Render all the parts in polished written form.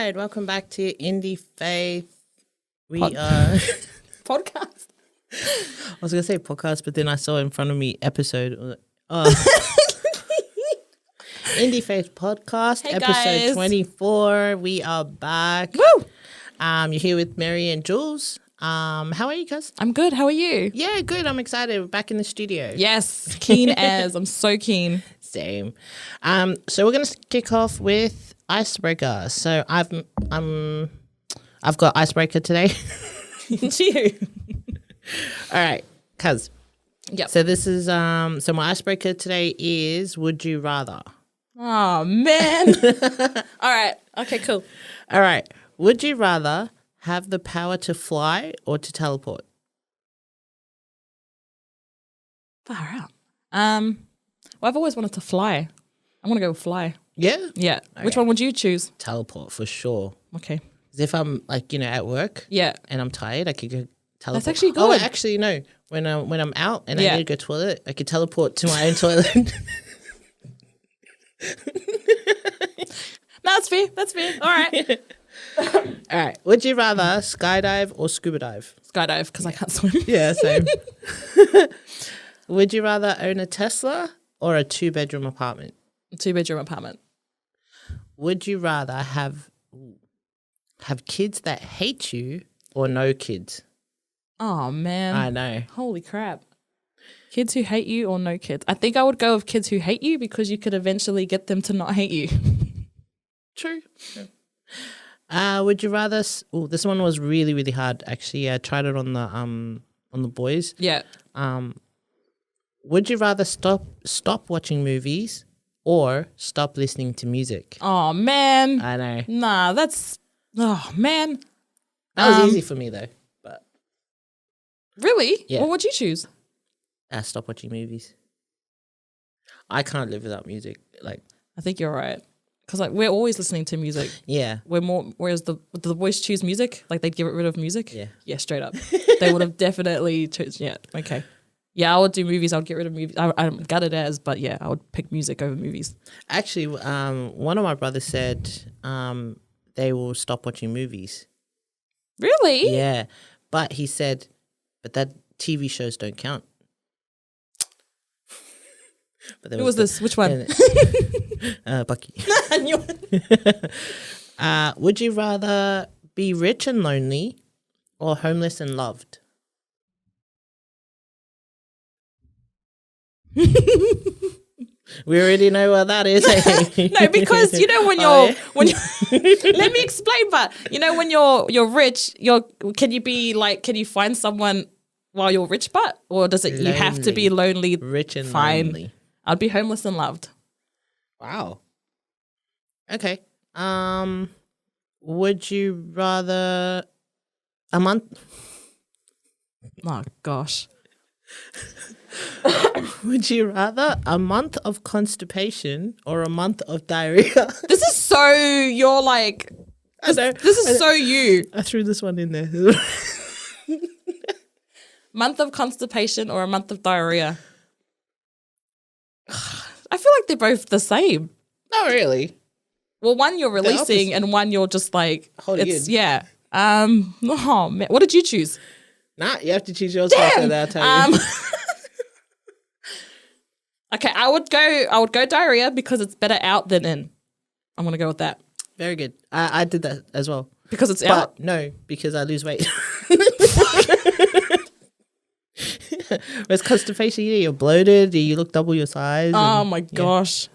right, welcome back to IndieFaith. We Podcast. I was gonna say podcast, but then I saw in front of me episode. IndieFaith podcast, Hey, episode guys. 24. We are back. Woo! You're here with Mary and Jules. How are you guys? I'm good. How are you? Yeah, good. I'm excited. We're back in the studio. Yes, keen as. I'm so keen. Same. So we're gonna kick off with Icebreaker. So I've got Icebreaker today. You. All right, cuz. Yep. So this is so my icebreaker today is would you rather? Oh man. All right. Okay. Cool. All right. Would you rather have the power to fly or to teleport? Far out. Well, I've always wanted to fly. I want to go fly. Yeah? Yeah. Which Okay. one would you choose? Teleport for sure. Okay. 'Cause if I'm like, at work Yeah. and I'm tired, I could go teleport. That's actually Oh, good. actually no. When I'm out and Yeah. I need to go toilet, I could teleport to my own toilet. No, that's fair. That's fair. All right. All right. Would you rather skydive or scuba dive? Skydive because I can't swim. Yeah, same. Would you rather own a Tesla or a 2-bedroom apartment? 2-bedroom apartment. Would you rather have kids that hate you or no kids? Oh man. I know. Holy crap. Kids who hate you or no kids? I think I would go with kids who hate you because you could eventually get them to not hate you. True. Would you rather? This one was really, really hard. Actually, I tried it on the boys. Yeah. Would you rather stop watching movies or stop listening to music? Oh man. I know Nah, that's man. that was easy for me though. But Really? Yeah. What would you choose? stop watching movies. I can't live without music. Like, I think you're right. Because like we're always listening to music. yeah, We're more whereas the boys choose music, like they'd get rid of music. Yeah. Yeah, straight up. They would have definitely yeah, okay. Yeah, I would do movies, I would get rid of movies. I'm gutted as, but yeah, I would pick music over movies. actually, one of my brothers said they will stop watching movies. Really? Yeah, but he said, but that TV shows don't count. But there Who was this? Which one? Bucky. I knew it. Would you rather be rich and lonely or homeless and loved? We already know what that is. No, because when you're Oh, yeah? when you let me explain. But when you're rich, can you find someone while you're rich? But or does it you have to be lonely? Rich and Fine. lonely. I'd be homeless and loved. Wow. Okay. Would you rather a month? Oh gosh. Would you rather a month of constipation or a month of diarrhea? This is so you're like this is so you. I threw this one in there. Month of constipation or a month of diarrhea. I feel like they're both the same. Not really. Well, one you're releasing opposite. and one you're just like Holding it's in. yeah. Oh man, what did you choose? Nah, you have to choose yours first and then I'll tell you. Okay, I would go diarrhea because it's better out than in. I'm gonna go with that Very good. I did that as well. because it's But out. no, because I lose weight. Whereas constipation, you're bloated, you look double your size. Oh and- my gosh,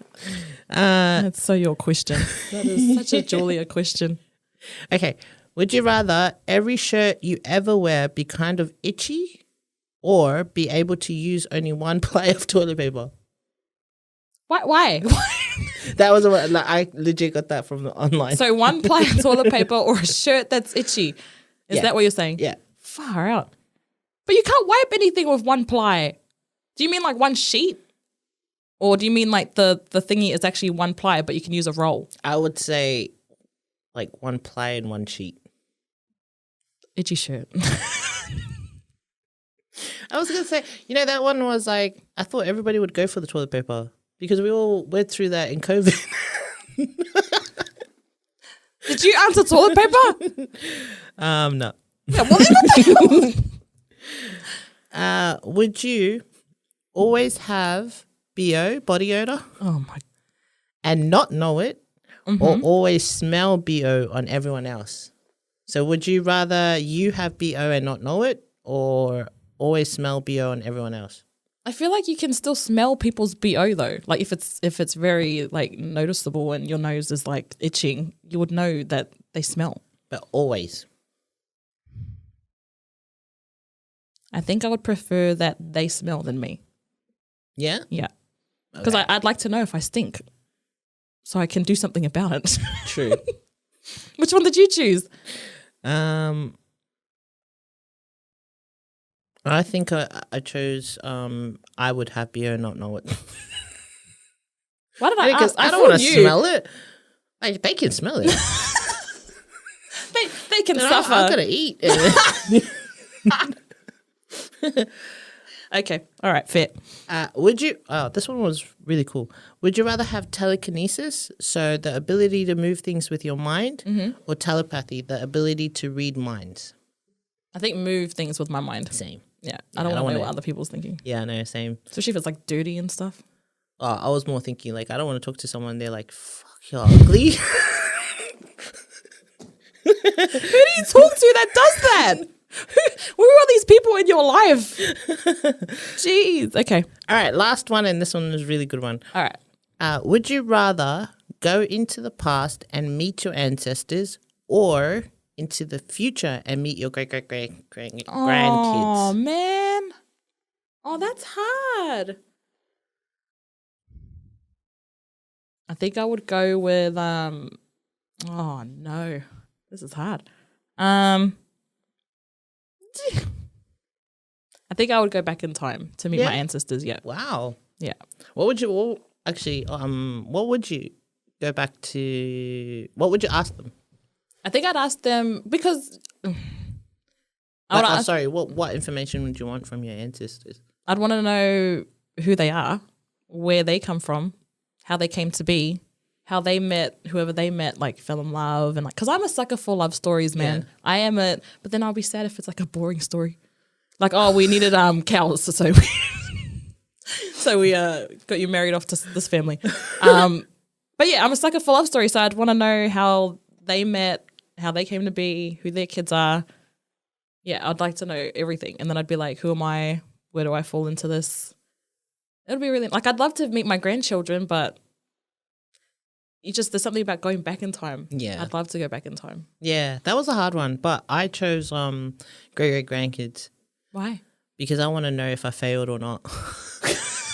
that's so your question. That is such a Julia question. Okay. Would you rather every shirt you ever wear be kind of itchy or be able to use only one ply of toilet paper? Why? That was I legit got that from the online. So one ply of toilet paper or a shirt that's itchy. Is Yeah. that what you're saying? Yeah. Far out. But you can't wipe anything with one ply. Do you mean like one sheet? Or do you mean like the thingy is actually one ply but you can use a roll? I would say like one ply and one sheet. Itchy shirt. I was going to say, that one was like, I thought everybody would go for the toilet paper because we all went through that in COVID. Did you answer toilet paper? No. Yeah, what the hell? Would you always have BO, body odor, Oh my. and not know it, or always smell BO on everyone else? So would you rather you have BO and not know it, or always smell BO on everyone else? I feel like you can still smell people's BO though. Like if it's very like noticeable and your nose is like itching, you would know that they smell. But always. I think I would prefer that they smell than me. Yeah? Yeah. Because I'd like to know if I stink so I can do something about it. True. Which one did you choose? I think I chose I would have BO and not know it. Why did I ask? I don't want to smell it. Like, they can smell it. They can And suffer. I gotta eat. Okay. All right. Fair. Would you? Oh, this one was really cool. Would you rather have telekinesis, so the ability to move things with your mind, or telepathy, the ability to read minds? I think move things with my mind. Same. Yeah. I don't want to know what other people's thinking. Yeah, no, same. Especially if it's like dirty and stuff. Oh, I was more thinking like I don't want to talk to someone. They're like, "Fuck, you're ugly." Who do you talk to that does that? Who are these people in your life? Jeez. Okay. All right, last one, and this one is a really good one. All right. Would you rather go into the past and meet your ancestors, or into the future and meet your grandkids? Oh, man. Oh, that's hard. I think I would go with oh no. This is hard. I think I would go back in time to meet my ancestors. Yeah. Wow. Yeah. What would you? What would you go back to? What would you ask them? I think I'd ask them because Sorry. What information would you want from your ancestors? I'd want to know who they are, where they come from, how they came to be, how they met, whoever they met, like fell in love, and like, because I'm a sucker for love stories, man. Yeah. I am but then I'll be sad if it's like a boring story, like, oh, we needed cows, so we got you married off to this family. But yeah, I'm a sucker for love stories, so I'd want to know how they met, how they came to be, who their kids are. Yeah, I'd like to know everything, and then I'd be like, who am I? Where do I fall into this? It would be really, like, I'd love to meet my grandchildren, but there's something about going back in time. Yeah. I'd love to go back in time. Yeah, that was a hard one, but I chose great grandkids Why? because I want to know if I failed or not.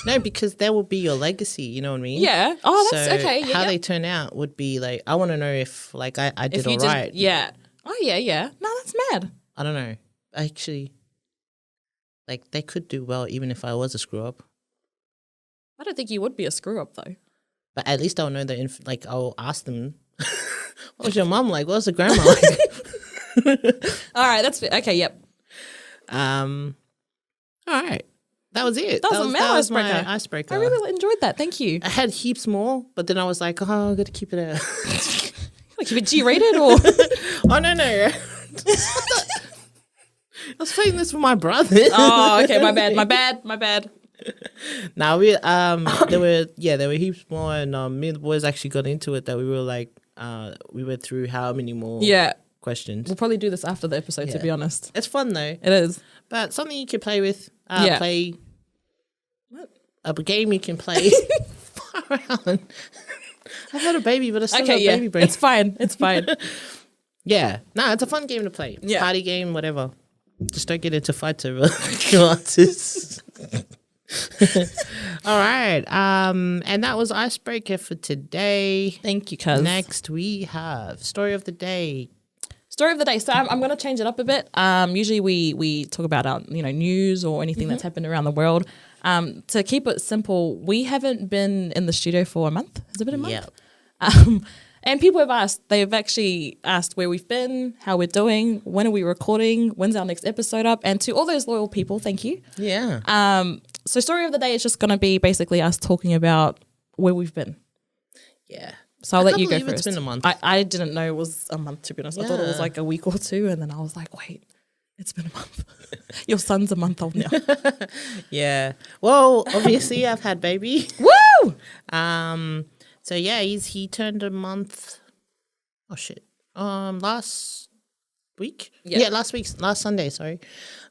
No, because that will be your legacy. You know what I mean? Yeah. Oh, that's So okay. Yeah, how yeah. they turn out would be like, I want to know if like I did If you all did, right. yeah. Oh, yeah, yeah. No, that's mad. I don't know. Actually, like they could do well even if I was a screw up. I don't think you would be a screw up though. But at least I'll know like I'll ask them, what was your mum like? What was the grandma like? All right, that's okay. Yep. All right. That was it. That was my icebreaker. Icebreaker. I really enjoyed that. Thank you. I had heaps more, but then I was like, oh, I got to keep it out. Like, if it's G-rated or Oh, no. I was playing this for my brother. oh, okay, my bad. Now there were heaps more, and me and the boys actually got into it. That we were like, we went through how many more questions. We'll probably do this after the episode. To be honest, It's fun though, it is. but something you can play with. Yeah. Play a game you can play. Far around. I've had a baby, but I still have baby brain. It's fine. Yeah, it's a fun game to play. Yeah. Party game, whatever. Just don't get into fights over glasses. All right. And that was Icebreaker for today. Thank you, Chus. Next we have Story of the Day. Story of the day. So I'm going to change it up a bit. Usually we talk about news or anything that's happened around the world. To keep it simple, we haven't been in the studio for a month. Has it been a month? Yeah. And people have asked. They've actually asked where we've been, how we're doing, when are we recording, when's our next episode up, and to all those loyal people, thank you. Yeah. So story of the day is just going to be basically us talking about where we've been. Yeah. So I'll let you go believe first. it's been a month. I didn't know it was a month, to be honest. I thought it was Yeah. like a week or two, and then I was like, wait, it's been a month. Your son's a month old now. Yeah. Well, obviously I've had baby. Woo! So yeah, he turned a month. Oh shit. Last week. Yeah. Last Sunday. Sorry.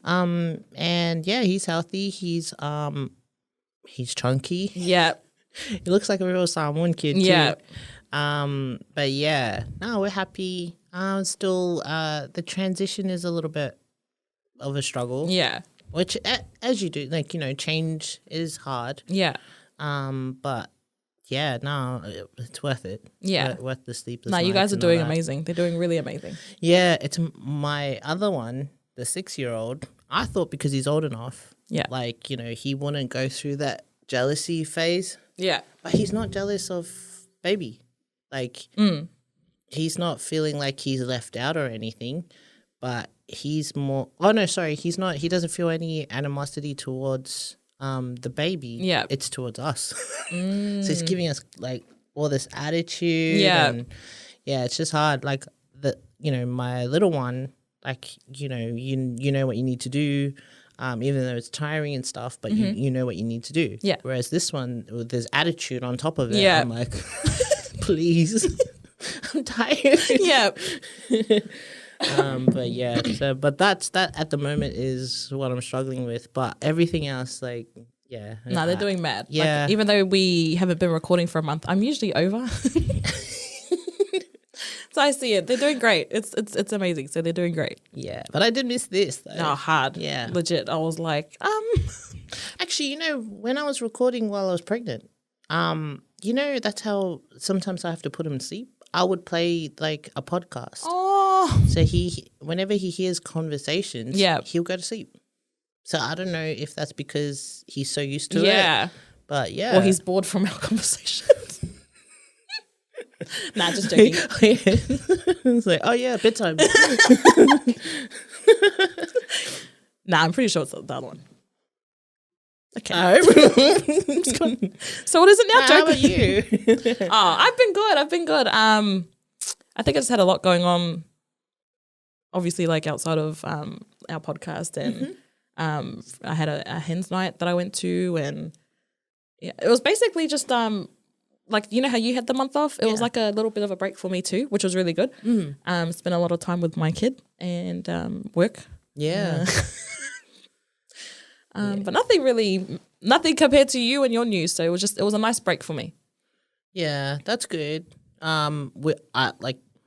And yeah, he's healthy. He's chunky. Yeah. He looks like a real Samoan kid too. Yeah. But yeah, no, we're happy. Still, the transition is a little bit of a struggle. Yeah. Which, as you do, like, change is hard. Yeah. But yeah, no, it's worth it. Yeah. Worth the sleepless No, you nights guys are and all doing that. amazing. They're doing really amazing. Yeah, it's my other one, the 6-year-old. I thought because he's old enough, Yeah. like, he wouldn't go through that jealousy phase. Yeah. But he's not jealous of baby. Like, he's not feeling like he's left out or anything, but he's more... Oh, no, sorry. He's not... He doesn't feel any animosity towards the baby. Yeah. It's towards us. So he's giving us, like, all this attitude. Yeah. And, yeah, it's just hard. Like, my little one, like, you know what you need to do. Even though it's tiring and stuff, but you know what you need to do. Yeah. Whereas this one, there's attitude on top of it. Yeah. I'm like, please, I'm tired. Yeah. But yeah, but that at the moment is what I'm struggling with. But everything else, like, yeah. No, they're doing mad. Yeah. Like, even though we haven't been recording for a month, I'm usually over. So I see it. They're doing great. It's amazing. So they're doing great. Yeah, but I did miss this though. No, hard. Yeah. Legit. I was like, Actually, when I was recording while I was pregnant, that's how sometimes I have to put him to sleep. I would play like a podcast. oh. So whenever he hears conversations, Yeah. he'll go to sleep. So I don't know if that's because he's so used to it. Yeah. But yeah. Or he's bored from our conversations. Nah, just joking. It's like, oh yeah, bedtime. Nah, I'm pretty sure it's the other one. Okay. So what is it now, How Joe? about you? Oh, I've been good. I think I just had a lot going on, obviously, like outside of our podcast, and I had a hens night that I went to, and yeah, it was basically just like, you know how you had the month off? It was like a little bit of a break for me too, which was really good. Spent a lot of time with my kid and work. Yeah. But nothing compared to you and your news. So it was a nice break for me. Yeah, that's good. I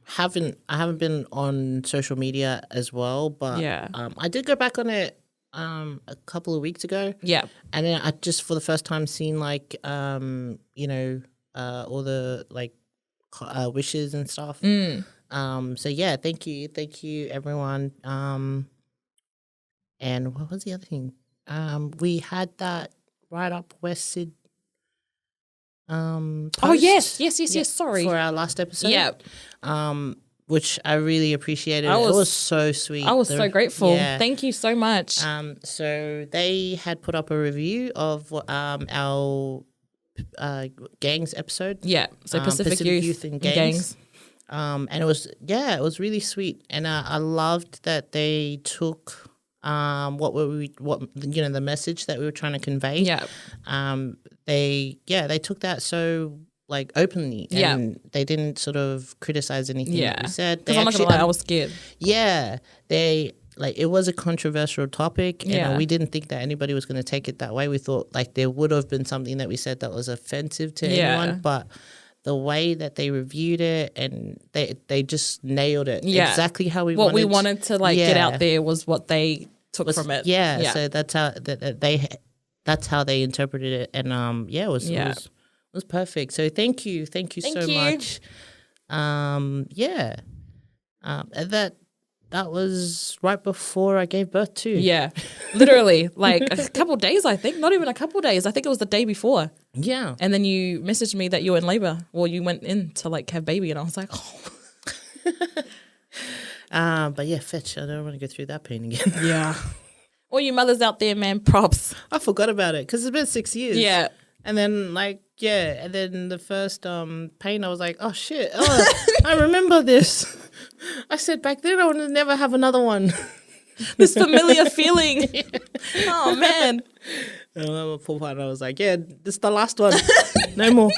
haven't been on social media as well, but Yeah. I did go back on it a couple of weeks ago. Yeah. And then I just for the first time seen like all the like wishes and stuff. So yeah, thank you everyone. And what was the other thing? We had that right up West Sid. Oh Post. yes. Sorry. For our last episode. Yeah. Which I really appreciated. It was so sweet. I was so grateful. Yeah. Thank you so much. So they had put up a review of our gangs episode. Yeah. So Pacific Youth and gangs. And it was really sweet, and I loved that they took the message that we were trying to convey. Yeah. They took that so like openly, and they didn't sort of criticize anything that we said. Because I'm not gonna lie, I was scared. Yeah, it was a controversial topic, and Yeah. we didn't think that anybody was going to take it that way. We thought like there would have been something that we said that was offensive to anyone, but the way that they reviewed it, and they just nailed it exactly how we what wanted. we wanted to like get out there was what they took from it. Yeah, so that's how that's how they interpreted it, and it was perfect. So thank you so much. And that was right before I gave birth too. Yeah, literally like a couple of days, I think. Not even a couple of days. I think it was the day before. Yeah. And then you messaged me that you were in labor, or you went in to like have baby, and I was like, oh. But yeah, fetch. I don't want to go through that pain again. Yeah. All you mothers out there, man, props. I forgot about it because it's been 6 years. Yeah. And then and then the first pain, I was like, oh shit, I remember this. I said back then I would never have another one. This familiar feeling. Oh man. And my poor partner was like, yeah, this is the last one. No more.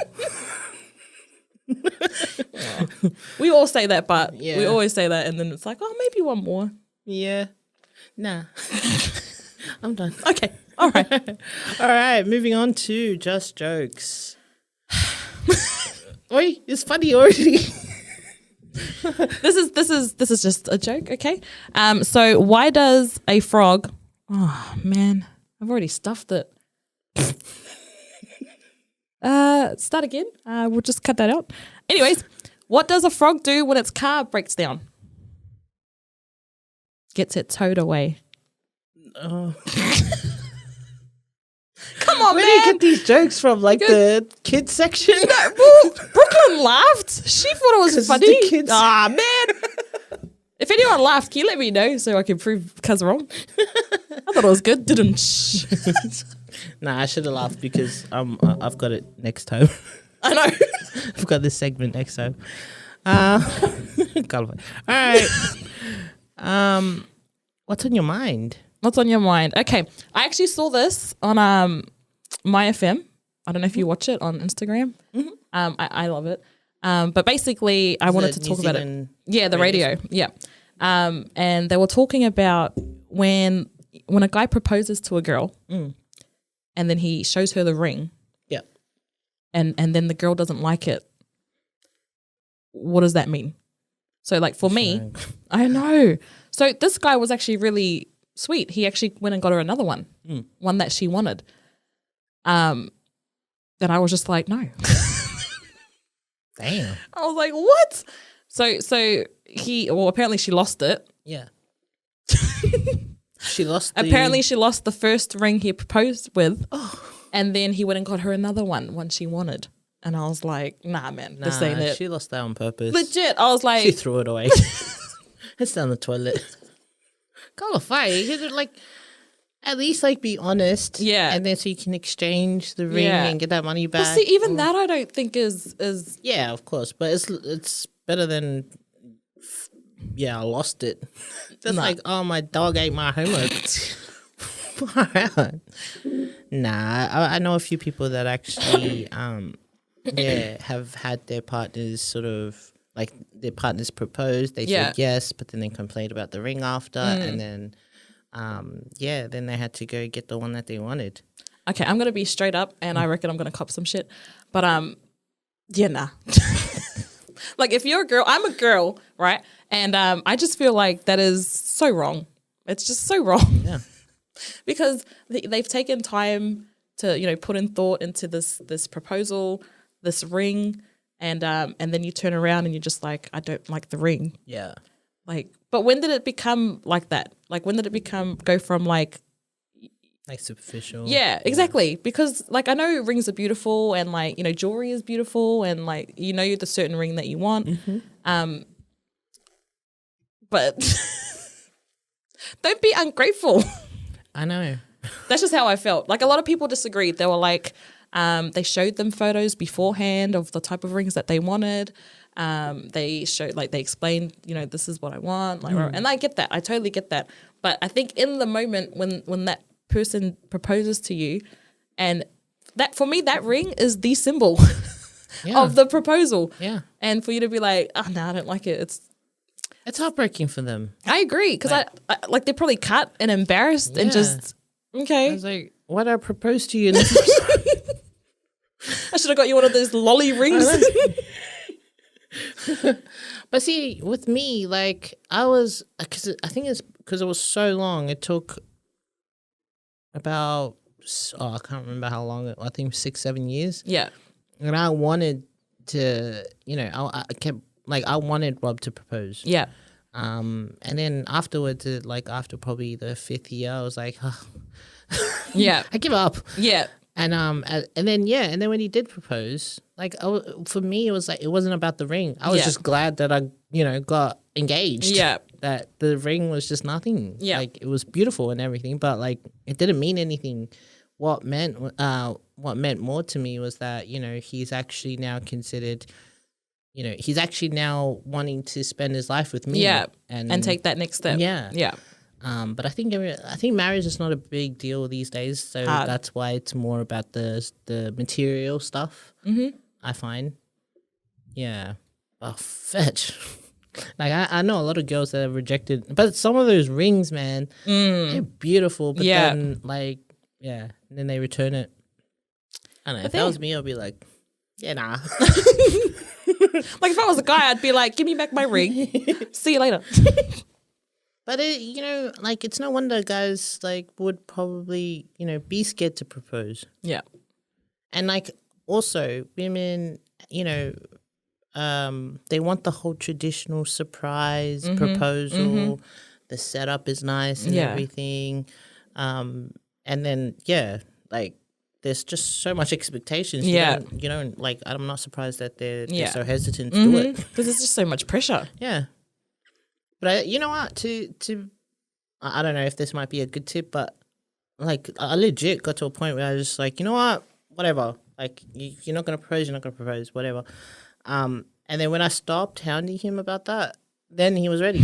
We all say that, but Yeah. we always say that, and then it's like, oh, maybe one more. Yeah. Nah. I'm done. Okay. All right. All right, moving on to Just Jokes. Oi, it's funny already. This is just a joke, okay? So why does a frog? Oh man, I've already stuffed it. Start again. We'll just cut that out. Anyways, what does a frog do when its car breaks down? Gets it towed away. Oh. Come on, Where man. do you get these jokes from? Like the kids section? Well, Brooklyn laughed. She thought it was 'Cause funny. the kids- Ah, man. If anyone laughed, can you let me know so I can prove Cuz wrong? I thought it was good. Didn't. Nah, I should have laughed because I've got it next time. I know. I've got this segment next time. All right. What's on your mind? What's on your mind? Okay. I actually saw this on My FM. I don't know if you watch it on Instagram. Mm-hmm. I love it. But basically, I wanted to talk about it. Yeah, the radio. Yeah. And they were talking about when a guy proposes to a girl and then he shows her the ring. Yeah. And then the girl doesn't like it. What does that mean? So like for me, I know. So this guy was actually really sweet. He actually went and got her another one, one that she wanted. And I was just like, no. Damn. I was like, what? So apparently she lost it. Yeah. She lost Apparently she lost the first ring he proposed with. And then he went and got her another one she wanted. And I was like, nah, man, this ain't it. She lost that on purpose. Legit. I was like, She threw it away. It's down the toilet. Call a fight. Like, at least be honest. Yeah. And then so you can exchange the ring Yeah. and get that money but back. see, even that I don't think is Yeah, of course. But it's better than I lost it. That's Nah. like, oh, my dog ate my homework. Far out. Nah, I know a few people that actually have had their partners sort of like their partners propose. They said yes, but then they complained about the ring after, and then then they had to go get the one that they wanted. Okay, I'm gonna be straight up, and I reckon I'm gonna cop some shit. But nah. Like if you're a girl, I'm a girl, right? And I just feel like that is so wrong. It's just so wrong. Yeah. Because they've taken time to put in thought into this proposal, this ring, and then you turn around and you're just like, I don't like the ring. Yeah. Like, but when did it become like that? Like, when did it go from like superficial? Yeah, exactly. Because like I know rings are beautiful and like jewelry is beautiful and like you're the certain ring that you want. But don't be ungrateful. I know. That's just how I felt. Like a lot of people disagreed. They were like, they showed them photos beforehand of the type of rings that they wanted. They showed they explained, this is what I want. Like, and I get that. I totally get that. But I think in the moment when that person proposes to you, and that for me that ring is the symbol of the proposal. Yeah. And for you to be like, oh no, I don't like it. It's heartbreaking for them. I agree because I they're probably cut and embarrassed and just okay. I was like, why did I propose to you? I should have got you one of those lolly rings. But see, with me, like I was, because I think it's because it was so long. It took about I can't remember how long. I think 6-7 years. Yeah. And I wanted to, I kept I wanted Rob to propose. Yeah. And then afterwards, after probably the 5th year, I was like, oh. Yeah, I give up. Yeah. And then when he did propose, for me it was like it wasn't about the ring. I was just glad that I got engaged. Yeah. That the ring was just nothing. Yeah. Like it was beautiful and everything, but it didn't mean anything what meant more to me was that, you know, he's actually now considered, you know, he's actually now wanting to spend his life with me. Yeah, and take that next step. Yeah. But I think marriage is not a big deal these days, so that's why it's more about the material stuff. I find, yeah. Oh, fetch. Like I know a lot of girls that have rejected, but some of those rings, man, they're beautiful. But then, like, then they return it. I don't know. If that was me, I'd be like, yeah, nah. Like if I was a guy, I'd be like, give me back my ring. See you later. But you know, like, it's no wonder guys like would probably, you know, be scared to propose. Yeah. And like also women, you know, they want the whole traditional surprise proposal. The setup is nice and everything. And then like there's just so much expectations. You don't like. I'm not surprised that they're so hesitant to do it because there's just so much pressure. Yeah. But you know what? I don't know if this might be a good tip, but like I legit got to a point where I was just like, you know what, whatever. Like you're not gonna propose, whatever. And then when I stopped hounding him about that, then he was ready.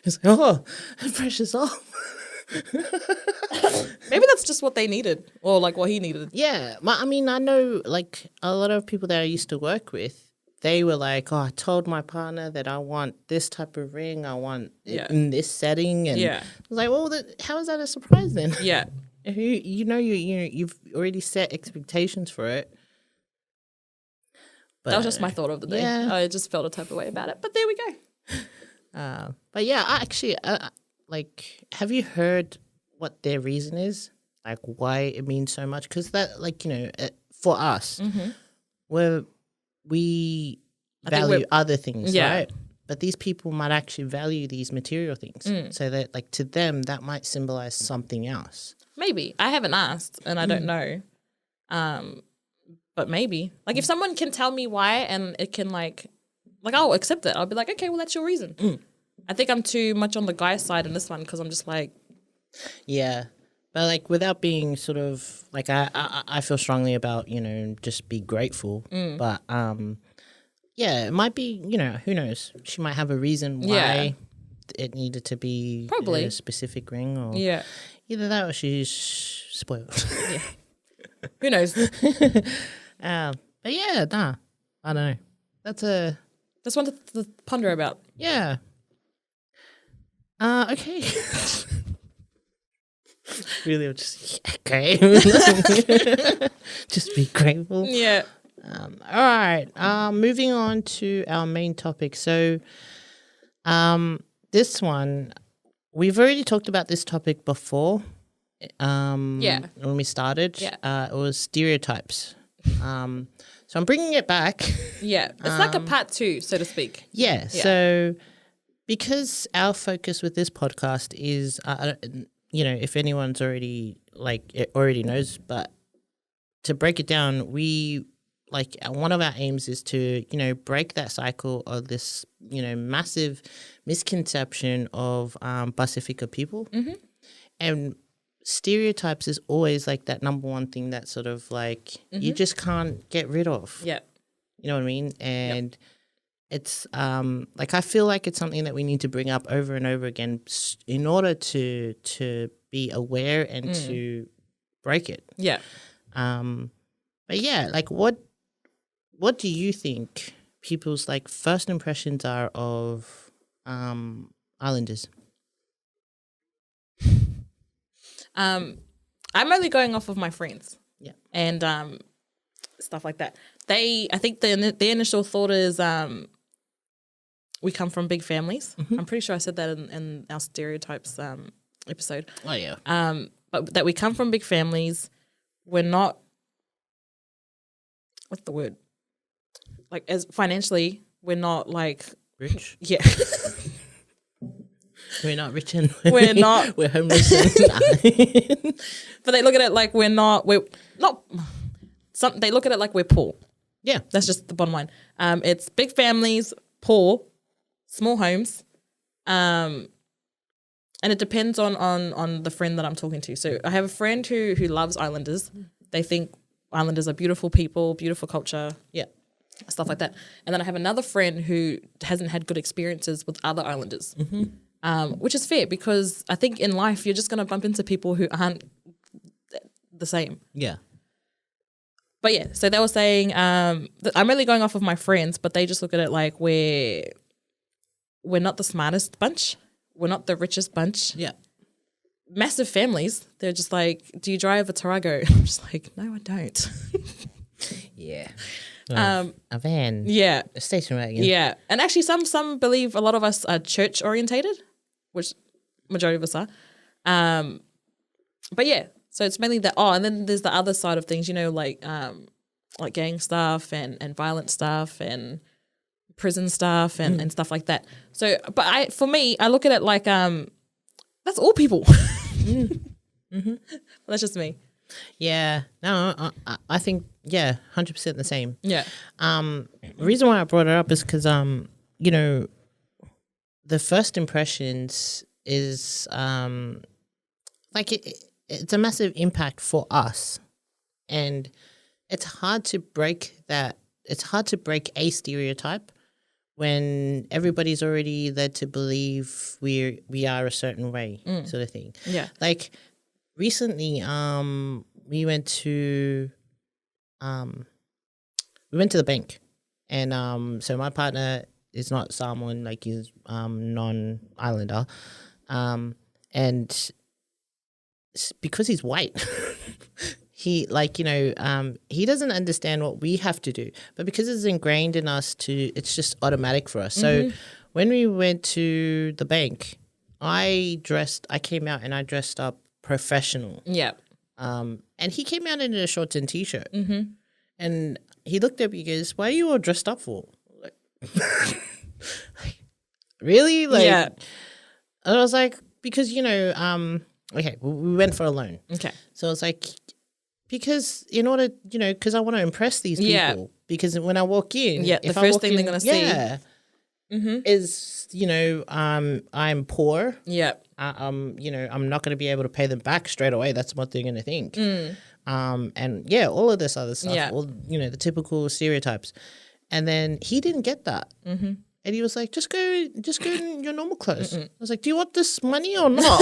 He's like, oh, the pressure's off. Maybe that's just what they needed, or like what he needed. Yeah, I mean, I know like a lot of people that I used to work with. They were like, oh, I told my partner that I want this type of ring. I want it in this setting. And I was like, well, how is that a surprise then? Yeah. If you've already set expectations for it. But, that was just my thought of the day. Yeah. I just felt a type of way about it. But there we go. But yeah, I actually, like, have you heard what their reason is? Like, why it means so much? Because that, like, you know, for us, we value other things, right? But these people might actually value these material things. So that, like, to them, that might symbolize something else. Maybe. I haven't asked and I don't know. But maybe. Like, if someone can tell me why and it can, like I'll accept it. I'll be like, okay, well, that's your reason. I think I'm too much on the guy side in this one because I'm just like. Yeah. But, like, without being sort of, like, I feel strongly about, you know, just be grateful. But, yeah, it might be, you know, who knows? She might have a reason why it needed to be a specific ring. Or either that or she's spoiled. Who knows? But, yeah, nah, I don't know. That's one to ponder about. Yeah. Okay. Really, I'm just okay. Just be grateful. Yeah. All right. Moving on to our main topic. So, this one, we've already talked about this topic before. When we started. Yeah. It was stereotypes. So I'm bringing it back. Yeah. It's like a part 2, so to speak. Yeah. So, because our focus with this podcast is, you know, if anyone's already knows, but to break it down, we like one of our aims is to, you know, break that cycle of this, you know, massive misconception of Pacifica people. And stereotypes is always like that number one thing that sort of like you just can't get rid of. Yeah. You know what I mean? And it's like I feel like it's something that we need to bring up over and over again in order to be aware and to break it. Yeah. But yeah, like what do you think people's like first impressions are of islanders? I'm only going off of my friends. Yeah. And stuff like that. I think the initial thought is we come from big families. I'm pretty sure I said that in our stereotypes episode. Oh yeah. But that we come from big families. We're not, what's the word? Like, as financially, we're not like rich. Yeah. We're not rich and we're not. We're homeless. But they look at it like we're not. They look at it like we're poor. Yeah, that's just the bottom line. It's big families, poor, small homes, And it depends on the friend that I'm talking to. So I have a friend who loves Islanders. They think Islanders are beautiful people, beautiful culture, stuff like that. And then I have another friend who hasn't had good experiences with other Islanders, which is fair because I think in life you're just going to bump into people who aren't the same. Yeah. But yeah, so they were saying that I'm only going off of my friends, but they just look at it like we're not the smartest bunch. We're not the richest bunch. Yeah. Massive families. They're just like, do you drive a Tarago? I'm just like, no, I don't. Yeah. A van. Yeah. A station wagon. Yeah. And actually some believe a lot of us are church orientated, which majority of us are. But yeah, so it's mainly that. Oh, and then there's the other side of things, like gang stuff and violent stuff and prison stuff and stuff like that. So, but for me, I look at it like that's all people. That's just me. Yeah. No, I think 100% the same. Yeah. The reason why I brought it up is because the first impressions is it's a massive impact for us, and it's hard to break that. It's hard to break a stereotype when everybody's already led to believe we are a certain way, sort of thing. Yeah. Like recently, we went to the bank, and so my partner is not Samoan, like he's non-islander, and because he's white. He he doesn't understand what we have to do, but because it's ingrained in us it's just automatic for us. So when we went to the bank, I came out and I dressed up professional. Yeah. And he came out in a shorts and t-shirt. And he looked at me and goes, "Why are you all dressed up for?" Like, really? Like, yeah. And I was like, because, okay, we went for a loan. Okay. So it's like, because in order, because I want to impress these people. Yeah. Because when I walk in, the first thing they're going to see is, I'm poor. Yeah. I'm not going to be able to pay them back straight away. That's what they're going to think. And all of this other stuff, all, the typical stereotypes. And then he didn't get that. And he was like, just go in your normal clothes. I was like, do you want this money or not?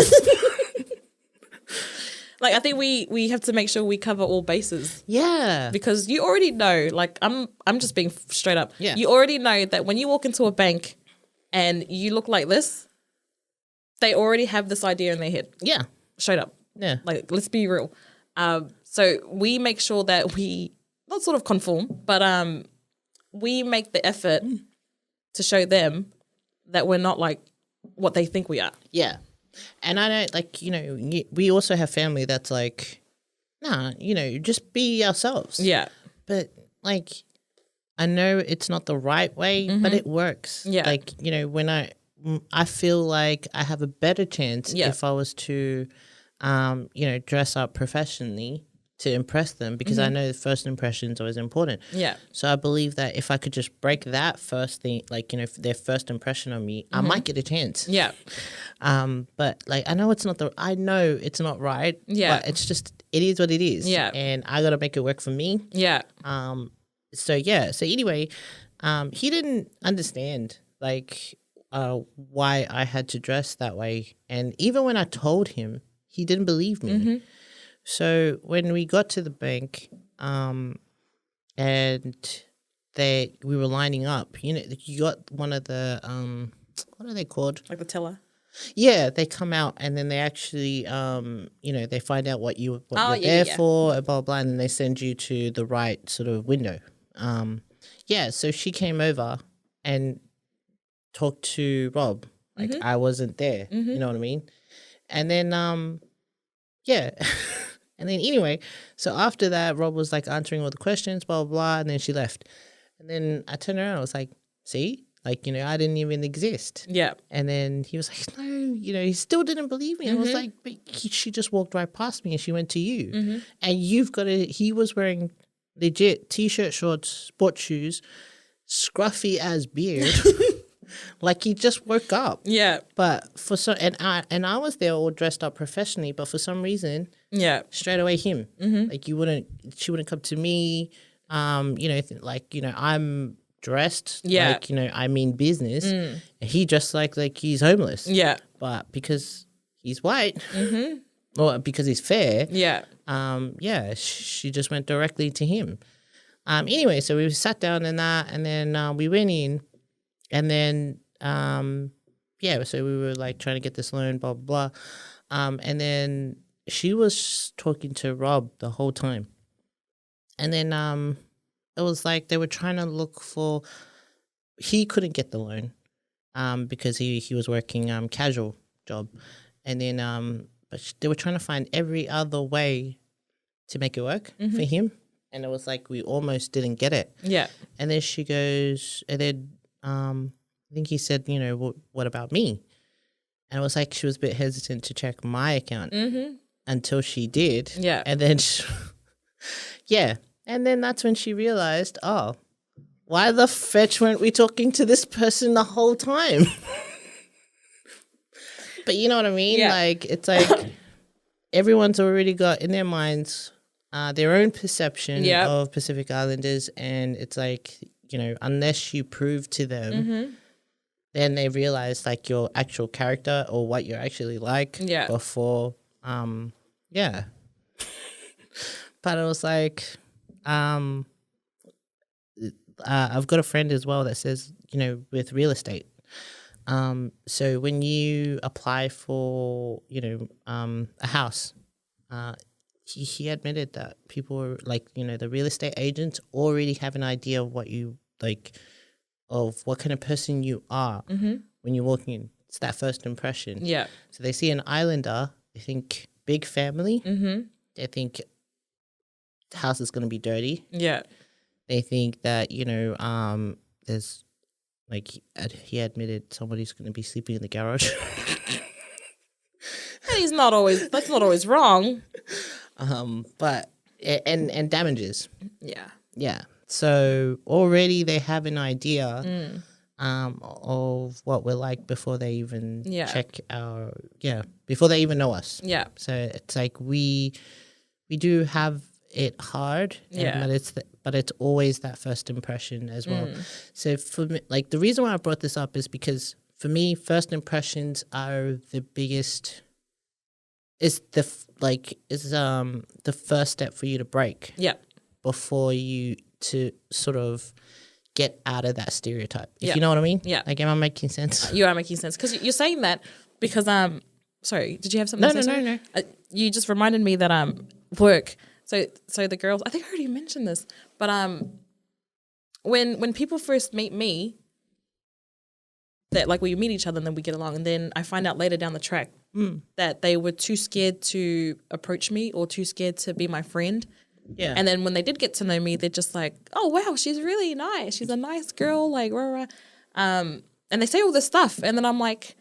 Like, I think we have to make sure we cover all bases. Yeah. Because you already know, like, I'm just being straight up. Yeah. You already know that when you walk into a bank and you look like this, they already have this idea in their head. Yeah. Straight up. Yeah. Like, let's be real. So we make sure that we, not sort of conform, but we make the effort to show them that we're not like what they think we are. Yeah. And I don't, we also have family that's like, nah, just be ourselves. Yeah. But, I know it's not the right way, but it works. Yeah. When I feel like I have a better chance if I was to, dress up professionally to impress them, because I know the first impression is always important. Yeah. So I believe that if I could just break that first thing, their first impression on me, I might get a chance. Yeah. But I know it's not right. Yeah. But it's just, it is what it is. Yeah. And I got to make it work for me. Yeah. So anyway, he didn't understand why I had to dress that way. And even when I told him, he didn't believe me. So when we got to the bank, and we were lining up, you got one of the, what are they called? Like the teller. Yeah, they come out and then they actually, they find out what you're there for, and blah, blah, and then they send you to the right sort of window. So she came over and talked to Rob. I wasn't there, you know what I mean? And then, and then anyway, so after that, Rob was answering all the questions, blah, blah, blah, and then she left. And then I turned around, I was like, see? I didn't even exist. Yeah. And then he was like, no, he still didn't believe me. I was like, but she just walked right past me and she went to you. And he was wearing legit t-shirt, shorts, sports shoes, scruffy as beard. Like he just woke up. Yeah. But for so and I was there all dressed up professionally, but for some reason, Yeah. straight away him. Like she wouldn't come to me. I'm dressed. Yeah. Like, I mean business. And he dressed like he's homeless. Yeah. But because he's white, or because he's fair, Yeah. she just went directly to him. Anyway, so we sat down and that, and then we went in, and then so we were like trying to get this loan, blah blah blah, and then she was talking to Rob the whole time, and then it was like they were trying to look for. He couldn't get the loan, because he was working casual job, and then but they were trying to find every other way to make it work for him. And it was like we almost didn't get it. Yeah. And then she goes, and then I think he said, what about me? And it was like she was a bit hesitant to check my account until she did. Yeah. And then, and then that's when she realized, oh, why the fetch weren't we talking to this person the whole time? But you know what I mean? Yeah. Like, it's like everyone's already got in their minds their own perception of Pacific Islanders, and it's like, unless you prove to them, then they realize like your actual character or what you're actually like before, But it was like, I've got a friend as well that says, with real estate, so when you apply for, a house, he admitted that people were like, the real estate agents already have an idea of what you like, of what kind of person you are when you're walking in. It's that first impression. Yeah. So they see an Islander, they think big family. They think the house is going to be dirty. Yeah. They think that, there's like, he admitted somebody's going to be sleeping in the garage. That's not always wrong. But and damages. Yeah. Yeah. So already they have an idea of what we're like before they even check before they even know us. Yeah. So it's like we do have it hard, but it's always that first impression as well. So for me, like the reason why I brought this up is because for me, first impressions are the biggest. Is the first step for you to break. Yeah. Before you to sort of get out of that stereotype. If you know what I mean? Yeah. Like, am I making sense? You are making sense because you're saying that because sorry, did you have something? No. You just reminded me that work. So the girls, I think I already mentioned this, but when people first meet me, that like we meet each other and then we get along, and then I find out later down the track that they were too scared to approach me or too scared to be my friend. Yeah. And then when they did get to know me, they're just like, oh wow, she's really nice. She's a nice girl, like rah, rah. And they say all this stuff, and then I'm like,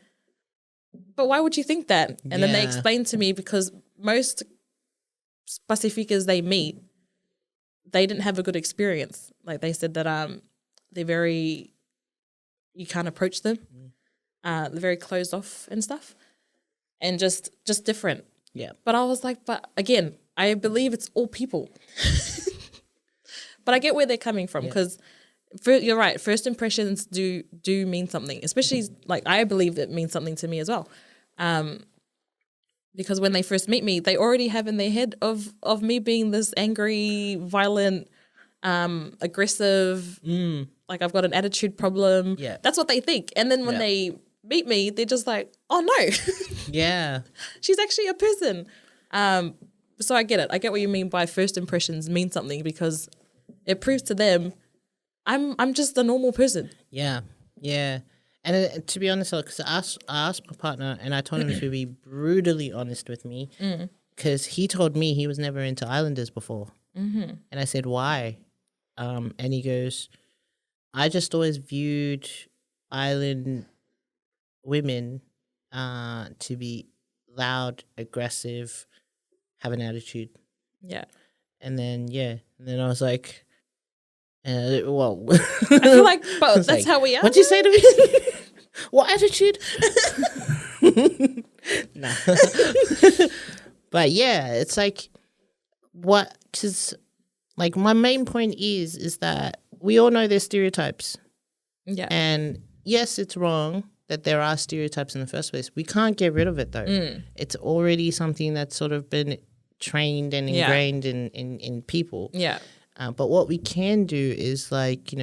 but why would you think that? And then they explain to me because most Pacificas they meet, they didn't have a good experience. Like they said that they're very, you can't approach them. They're very closed off and stuff, and just different. Yeah. But I was like, but again, I believe it's all people. But I get where they're coming from because you're right. First impressions do mean something, especially like I believe it means something to me as well. Because when they first meet me, they already have in their head of me being this angry, violent, aggressive, like I've got an attitude problem. Yeah. That's what they think. And then when they meet me, they're just like, oh no. Yeah. She's actually a person. So I get it. I get what you mean by first impressions mean something because it proves to them I'm just a normal person. Yeah. Yeah. And to be honest, because I asked my partner and I told him to be brutally honest with me because he told me he was never into Islanders before. And I said, why? And he goes, I just always viewed island women to be loud, aggressive, have an attitude. Yeah. And then I was like, Well, I feel like, but it's that's how we are. What'd you say to me? What attitude? Nah. But yeah, it's like what? Because like my main point is that we all know there's stereotypes. Yeah. And yes, it's wrong that there are stereotypes in the first place. We can't get rid of it though. It's already something that's sort of been trained and ingrained in people. Yeah. But what we can do is like,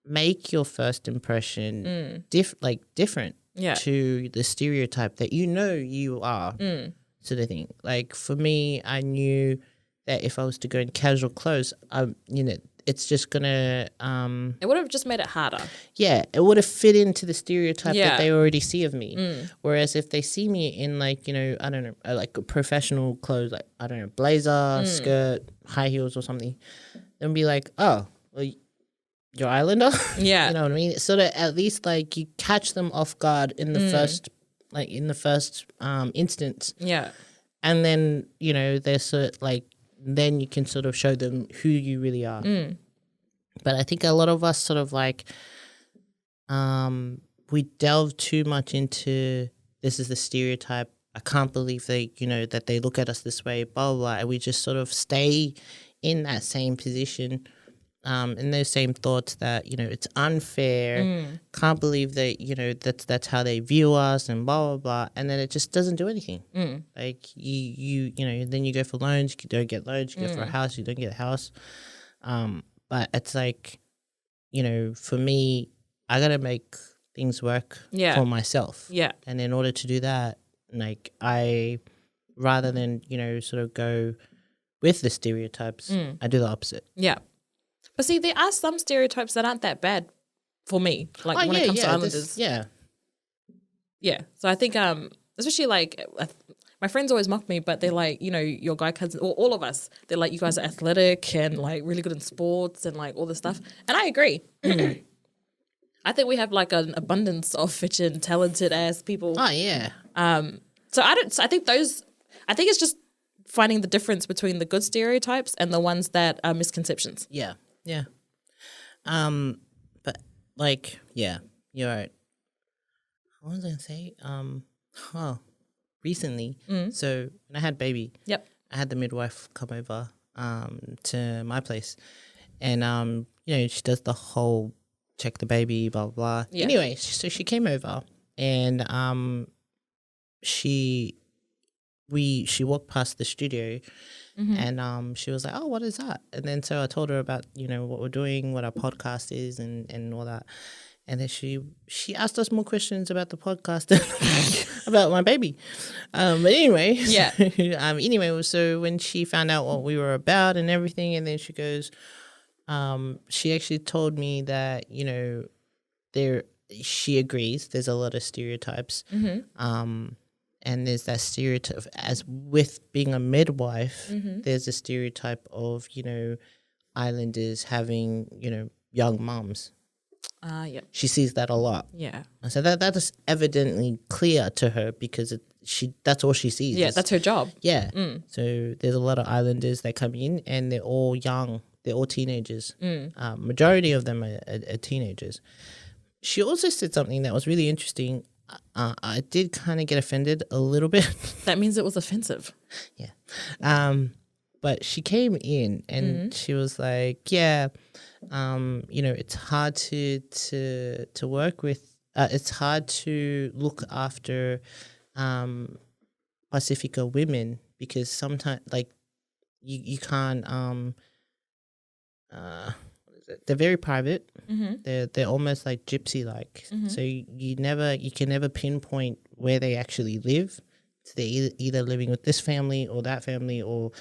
make your first impression different to the stereotype that you are sort of thing. Like for me, I knew that if I was to go in casual clothes, it's just gonna it would have just made it harder. Yeah, it would have fit into the stereotype that they already see of me. Whereas if they see me in like, I don't know, like professional clothes, like I don't know, blazer, skirt, high heels or something, they'll be like, oh, well, you're Islander? Yeah. You know what I mean? So that at least like you catch them off guard in the first instance. Yeah. And then, they're sort of like, then you can sort of show them who you really are. But I think a lot of us sort of like, we delve too much into this is the stereotype. I can't believe that they look at us this way, blah, blah, blah. And we just sort of stay in that same position, in those same thoughts that, it's unfair. Can't believe that, that's how they view us and blah, blah, blah. And then it just doesn't do anything. Like then you go for loans, you don't get loans, you go for a house, you don't get a house. But it's like, for me, I got to make things work for myself. Yeah. And in order to do that, like rather than, sort of go with the stereotypes, I do the opposite. Yeah. But see, there are some stereotypes that aren't that bad for me. Like when it comes to Islanders. Yeah. So I think, especially like my friends always mock me, but they're like, your guy cousins, or all of us, they're like, you guys are athletic and like really good in sports and like all this stuff. And I agree. I think we have like an abundance of freaking talented ass people. Oh yeah. So I think it's just finding the difference between the good stereotypes and the ones that are misconceptions. Yeah. Yeah. But like, yeah, you're right. What was I gonna say? Recently, so when I had baby, I had the midwife come over to my place, and she does the whole check the baby, blah blah blah. Yeah. Anyway, so she came over, and she walked past the studio, and she was like, oh, what is that? And then so I told her about what we're doing, what our podcast is, and all that. And then she asked us more questions about the podcast than about my baby. But anyway, so when she found out what we were about and everything, and then she goes, she actually told me that she agrees there's a lot of stereotypes, and there's that stereotype as with being a midwife. There's a stereotype of Islanders having young moms. She sees that a lot. Yeah. And so that is evidently clear to her because that's all she sees. Yeah, that's her job. Yeah. So there's a lot of Islanders that come in and they're all young. They're all teenagers. Majority of them are teenagers. She also said something that was really interesting. I did kind of get offended a little bit. That means it was offensive. Yeah. But she came in and she was like, yeah, it's hard to work with. It's hard to look after Pacifica women because sometimes, like, you can't. They're very private. They're almost like gypsy-like. So you can never pinpoint where they actually live. So they're either living with this family or that family, or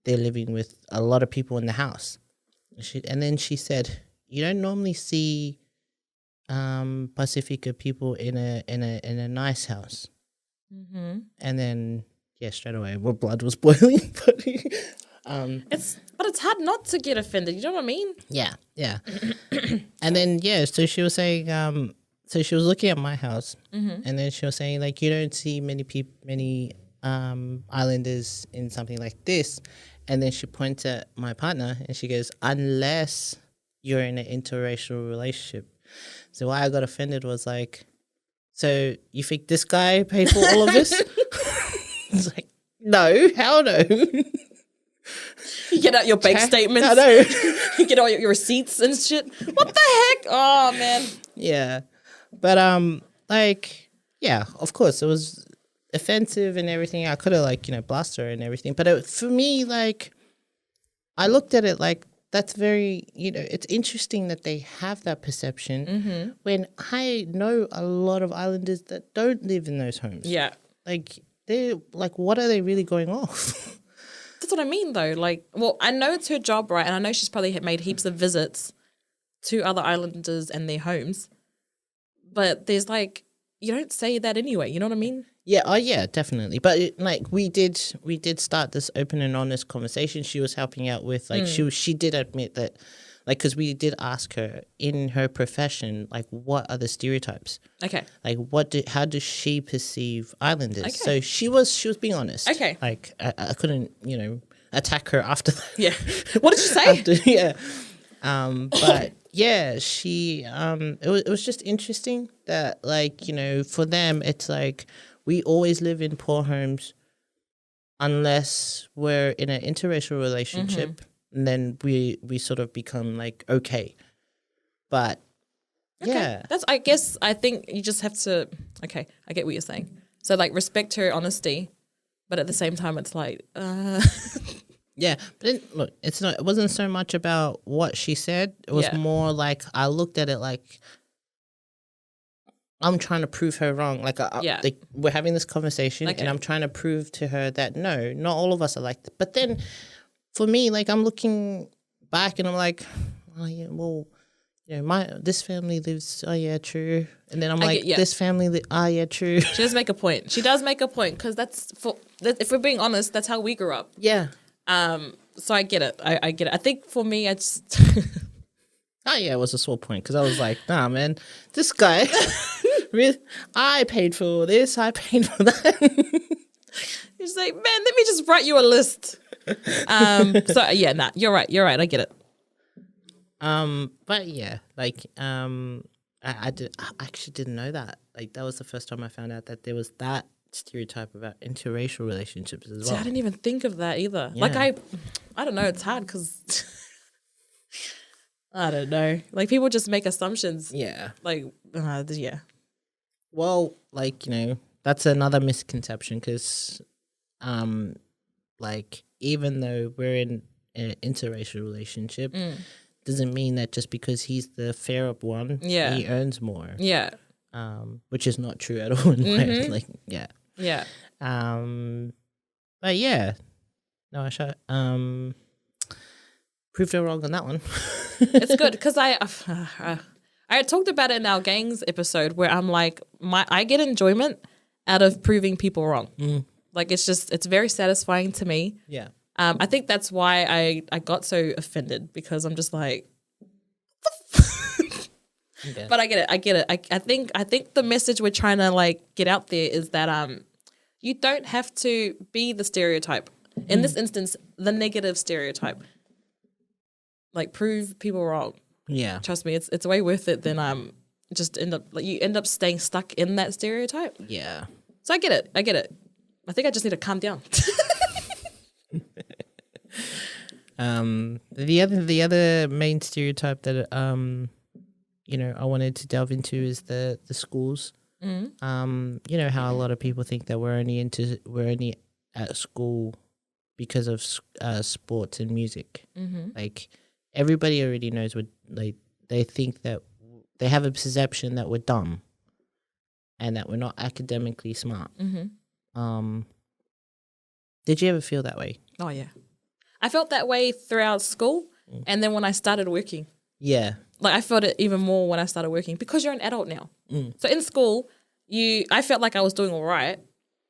they're living with a lot of people in the house. And then she said, you don't normally see Pacifica people in a nice house. And then straight away, my blood was boiling. It's hard not to get offended. You know what I mean? Yeah. And then so she was saying, so she was looking at my house, and then she was saying like you don't see many Islanders in something like this. And then she points at my partner and she goes, unless you're in an interracial relationship. So why I got offended was like, so you think this guy paid for all of this? It's like, no, hell no. You get out your bank statements. I know. You get all your receipts and shit. What the heck? Oh, man. Yeah. But, like, yeah, of course, it was offensive and everything. I could have, like, blasted her and everything. But for me, like, I looked at it like, that's very, it's interesting that they have that perception when I know a lot of islanders that don't live in those homes. Yeah. Like, they're, like, what are they really going off? That's what I mean, though. Like, well, I know it's her job, right? And I know she's probably made heaps of visits to other islanders and their homes. But there's, like, you don't say that anyway. You know what I mean? Yeah, oh yeah, definitely. But we did start this open and honest conversation. She was helping out with she did admit that, like, because we did ask her in her profession, like, what are the stereotypes? Okay. Like, how does she perceive islanders? Okay. So she was being honest. Okay. Like I couldn't attack her after that. Yeah. What did she say? Yeah. But yeah, she it was just interesting that, like, for them it's like, we always live in poor homes unless we're in an interracial relationship, and then we sort of become like okay. But yeah, I think you just have to. Okay, I get what you're saying. So like, respect her honesty, but at the same time, it's like. Yeah, but then, look, it wasn't so much about what she said. It was more like, I looked at it like, I'm trying to prove her wrong. Like, like, we're having this conversation, and I'm trying to prove to her that no, not all of us are like that. But then, for me, like, I'm looking back, and I'm like, oh yeah, well, this family lives. Oh yeah, true. And then I'm like, this family. Oh yeah, true. She does make a point. She does make a point because if we're being honest, that's how we grew up. Yeah. So I get it. I get it. I think for me, I just. Oh yeah, it was a sore point because I was like, nah, man, this guy, really, I paid for this, I paid for that. He's like, man, let me just write you a list. So yeah, nah, you're right, I get it. But yeah, like, I actually didn't know that. Like, that was the first time I found out that there was that stereotype about interracial relationships as well. See, I didn't even think of that either. Yeah. Like, I don't know, it's hard because. I don't know. Like, people just make assumptions. Yeah. Like, yeah. Well, like, that's another misconception because, like, even though we're in an interracial relationship, doesn't mean that just because he's the fairer one, he earns more. Yeah. Which is not true at all. Like, yeah. Yeah. But yeah. No, I should. Proved her wrong on that one. It's good because I had talked about it in our gangs episode where I'm like, I get enjoyment out of proving people wrong. Like, it's very satisfying to me. Yeah. I think that's why I got so offended because I'm just like, yeah. But I get it. I think the message we're trying to, like, get out there is that you don't have to be the stereotype. In this instance, the negative stereotype. Like, prove people wrong. Yeah. Trust me, it's way worth it than just you end up staying stuck in that stereotype. Yeah. So I get it. I think I just need to calm down. The other main stereotype that I wanted to delve into is the schools. You know how a lot of people think that we're only at school because of sports and music. Like, everybody already knows they think that they have a perception that we're dumb and that we're not academically smart. Did you ever feel that way? Oh yeah, I felt that way throughout school, and then when I started working. Yeah, like, I felt it even more when I started working because you're an adult now. So in school, I felt like I was doing all right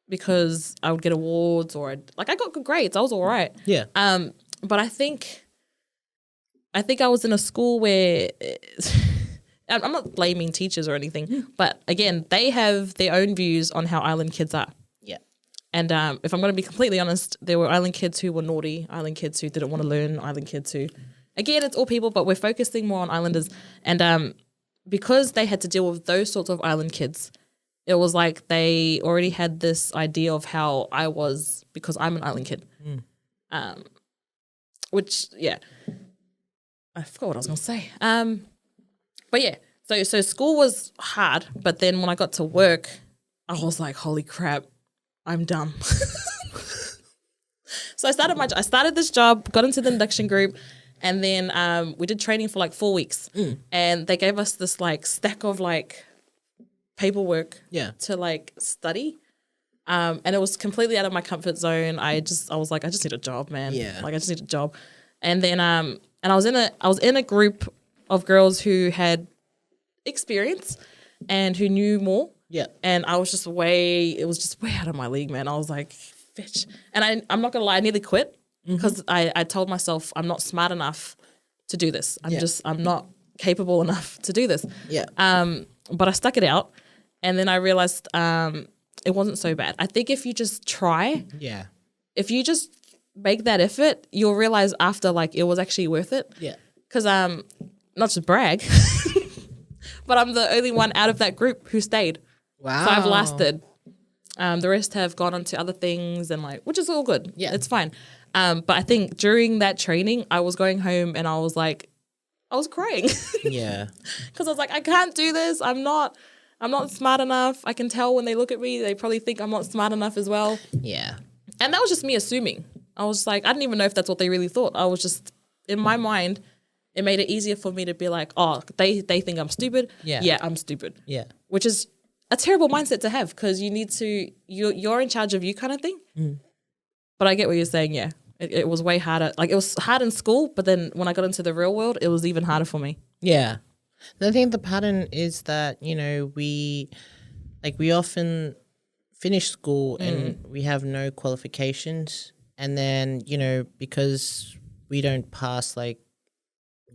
because I would get awards or I got good grades. I was all right. Yeah. But I think I was in a school where I'm not blaming teachers or anything, but again, they have their own views on how island kids are. Yeah. And if I'm going to be completely honest, there were island kids who were naughty, island kids who didn't want to learn, island kids who, again, it's all people, but we're focusing more on islanders. And because they had to deal with those sorts of island kids, it was like they already had this idea of how I was because I'm an island kid. Which, yeah, I forgot what I was going to say. But yeah, so school was hard, but then when I got to work, I was like, holy crap, I'm dumb. So I started this job, got into the induction group, and then we did training for like 4 weeks. And they gave us this like stack of like paperwork to like study. And it was completely out of my comfort zone. I was like, I just need a job, man. Yeah. Like I just need a job. And then and I was in a group of girls who had experience and who knew more. Yeah. And I was it was just way out of my league, man. I was like, bitch. And I'm not gonna lie, I nearly quit because I told myself I'm not smart enough to do this. I'm not capable enough to do this. Yeah. But I stuck it out, and then I realized it wasn't so bad. I think if you just try, if you just make that effort, you'll realize after like it was actually worth it. Yeah. Because not to brag, but I'm the only one out of that group who stayed. Wow. So I've lasted. The rest have gone on to other things and like, which is all good. Yeah. It's fine. But I think during that training, I was going home and I was crying. Yeah. Because I was like, I can't do this. I'm not smart enough. I can tell when they look at me, they probably think I'm not smart enough as well. Yeah. And that was just me assuming. I was just like, I didn't even know if that's what they really thought. I was just, in my mind, it made it easier for me to be like, oh, they think I'm stupid. Yeah, I'm stupid. Yeah. Which is a terrible mindset to have because you're in charge of you kind of thing. But I get what you're saying, yeah. It was way harder. Like it was hard in school, but then when I got into the real world, it was even harder for me. Yeah. I think the pattern is that, we often finish school and we have no qualifications. And then, because we don't pass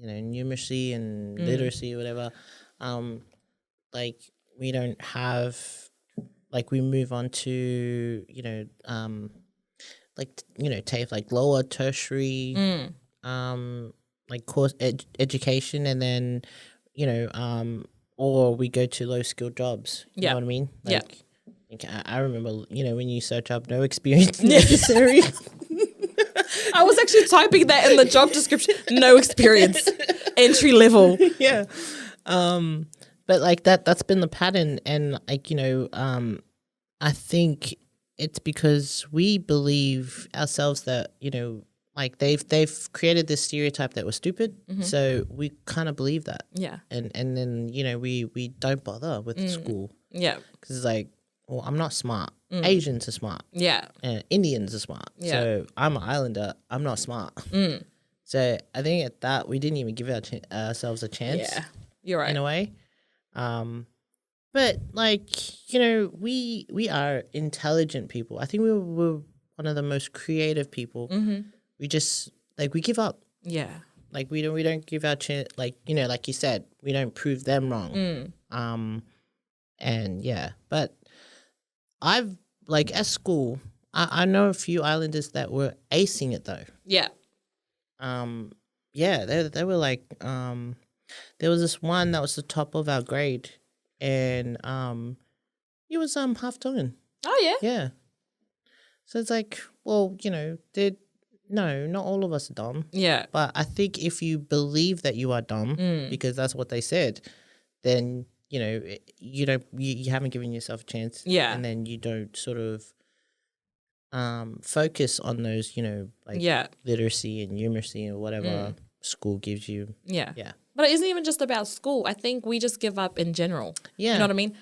numeracy and literacy or whatever, we don't have, we move on to, TAFE, lower tertiary, course education, and then, or we go to low skilled jobs. You know what I mean? I remember, when you search up no experience necessary. I was actually typing that in the job description. No experience, entry level. Yeah. But that's been the pattern, and I think it's because we believe ourselves that they've created this stereotype that we're stupid, so we kind of believe that. Yeah. And then we don't bother with school. Yeah. Because it's like, well, I'm not smart. Asians are smart. Yeah. Indians are smart. Yeah. So I'm an islander. I'm not smart. So I think at that we didn't even give ourselves a chance. Yeah, you're right. In a way. But we are intelligent people. I think we're one of the most creative people. We just we give up. Yeah. We don't give our chance. Like you said, we don't prove them wrong. And yeah, but I've at school, I know a few islanders that were acing it though. Yeah. Yeah, they were there was this one that was the top of our grade, and he was half Tongan. Oh yeah. Yeah. So it's well, no, not all of us are dumb. Yeah. But I think if you believe that you are dumb because that's what they said, then you haven't given yourself a chance. Yeah. And then you don't sort of focus on those, literacy and numeracy or whatever school gives you. Yeah. Yeah. But it isn't even just about school. I think we just give up in general. Yeah. You know what I mean?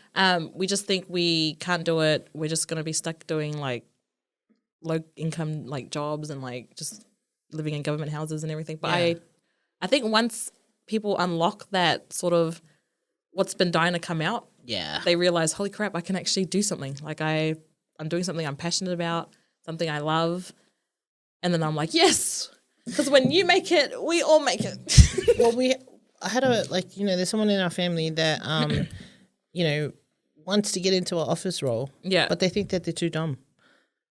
We just think we can't do it. We're just going to be stuck doing low income jobs and just living in government houses and everything. But I think once people unlock that sort of what's been dying to come out, they realize, holy crap, I can actually do something. I'm doing something I'm passionate about, something I love. And then I'm like, yes, because when you make it, we all make it. Well, I had there's someone in our family that, wants to get into an office role. Yeah. But they think that they're too dumb.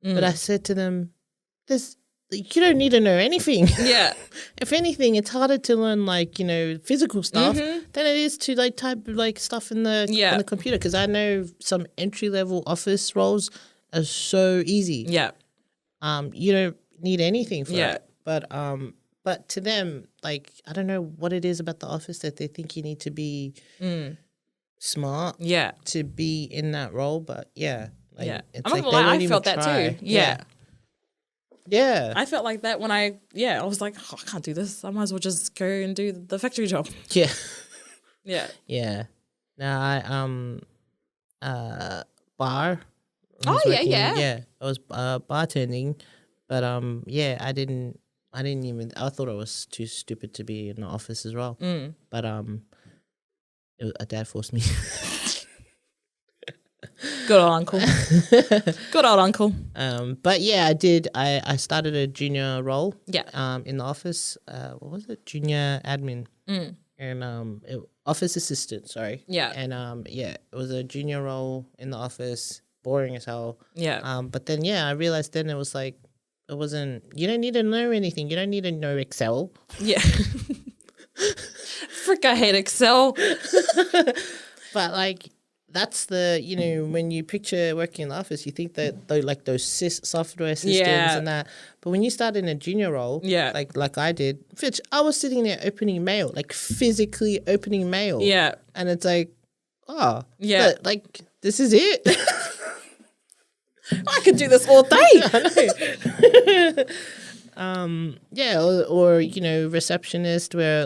But I said to them, you don't need to know anything. Yeah. If anything, it's harder to learn physical stuff than it is to type stuff in the computer. Because I know some entry level office roles are so easy. Yeah. You don't need anything for Yeah. it. But to them, I don't know what it is about the office that they think you need to be smart to be in that role. But yeah. It's I'm not gonna lie, I felt that try. too. Yeah. Yeah. I felt like that when I was like, I can't do this. I might as well just go and do the factory job. Yeah. Yeah. Yeah. Now bar. Oh yeah. Yeah. I was bartending, but I didn't even. I thought I was too stupid to be in the office as well. But a dad forced me. Good old uncle. Good old uncle. But yeah, I did. I started a junior role. Yeah. In the office. What was it? Junior admin. And office assistant. Sorry. Yeah. And it was a junior role in the office. Boring as hell. Yeah. But then I realized then it was it wasn't. You don't need to know anything. You don't need to know Excel. Yeah. Frick, I hate Excel. But that's when you picture working in the office, you think that those software systems and that. But when you start in a junior role, like I did, Fitch, I was sitting there opening mail, physically opening mail. Yeah. And it's this is it. I could do this all day. Or receptionist where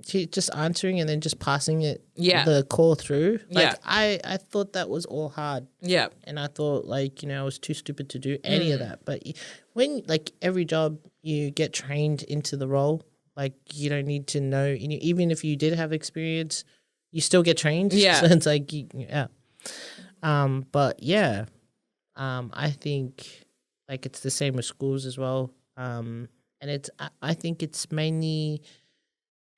she just answering and then just passing it the call through. I thought that was all hard. Yeah. And I thought I was too stupid to do any of that. But when every job you get trained into the role, you don't need to know, even if you did have experience, you still get trained. Yeah. So it's but yeah. I think it's the same with schools as well. And I think it's mainly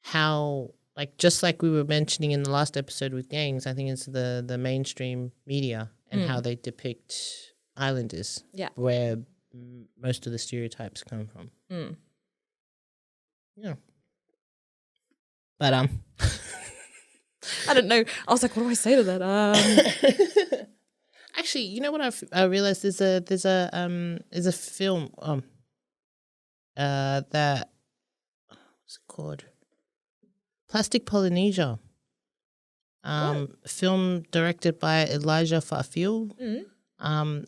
how just like we were mentioning in the last episode with gangs, I think it's the mainstream media and how they depict islanders. Yeah. Where most of the stereotypes come from. Yeah. But I don't know. I was like, what do I say to that? Actually, you know what I realized there's a film that what's it called? Plastic Polynesia. Film directed by Elijah Fafil. And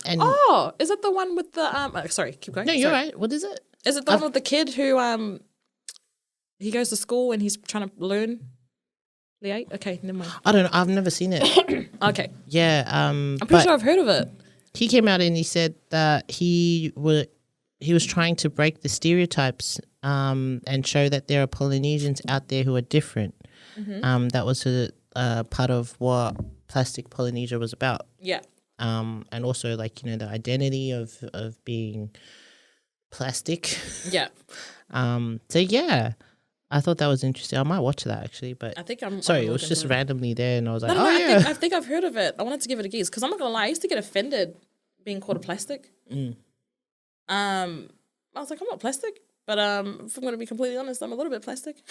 is it the one with the sorry, keep going. No, you're right. What is it? Is it the one with the kid who he goes to school and he's trying to learn? Okay, never mind. I don't know. I've never seen it. Okay. Yeah. I'm pretty sure I've heard of it. He came out and he said that he was trying to break the stereotypes and show that there are Polynesians out there who are different. That was a part of what Plastic Polynesia was about. Yeah. And also the identity of being plastic. Yeah. So yeah. I thought that was interesting. I might watch that actually, but I think I'm sorry. It was just randomly there, and I was like, no, yeah. I think I've heard of it. I wanted to give it a guess because I'm not gonna lie. I used to get offended being called a plastic. I was like, I'm not plastic, but if I'm gonna be completely honest, I'm a little bit plastic.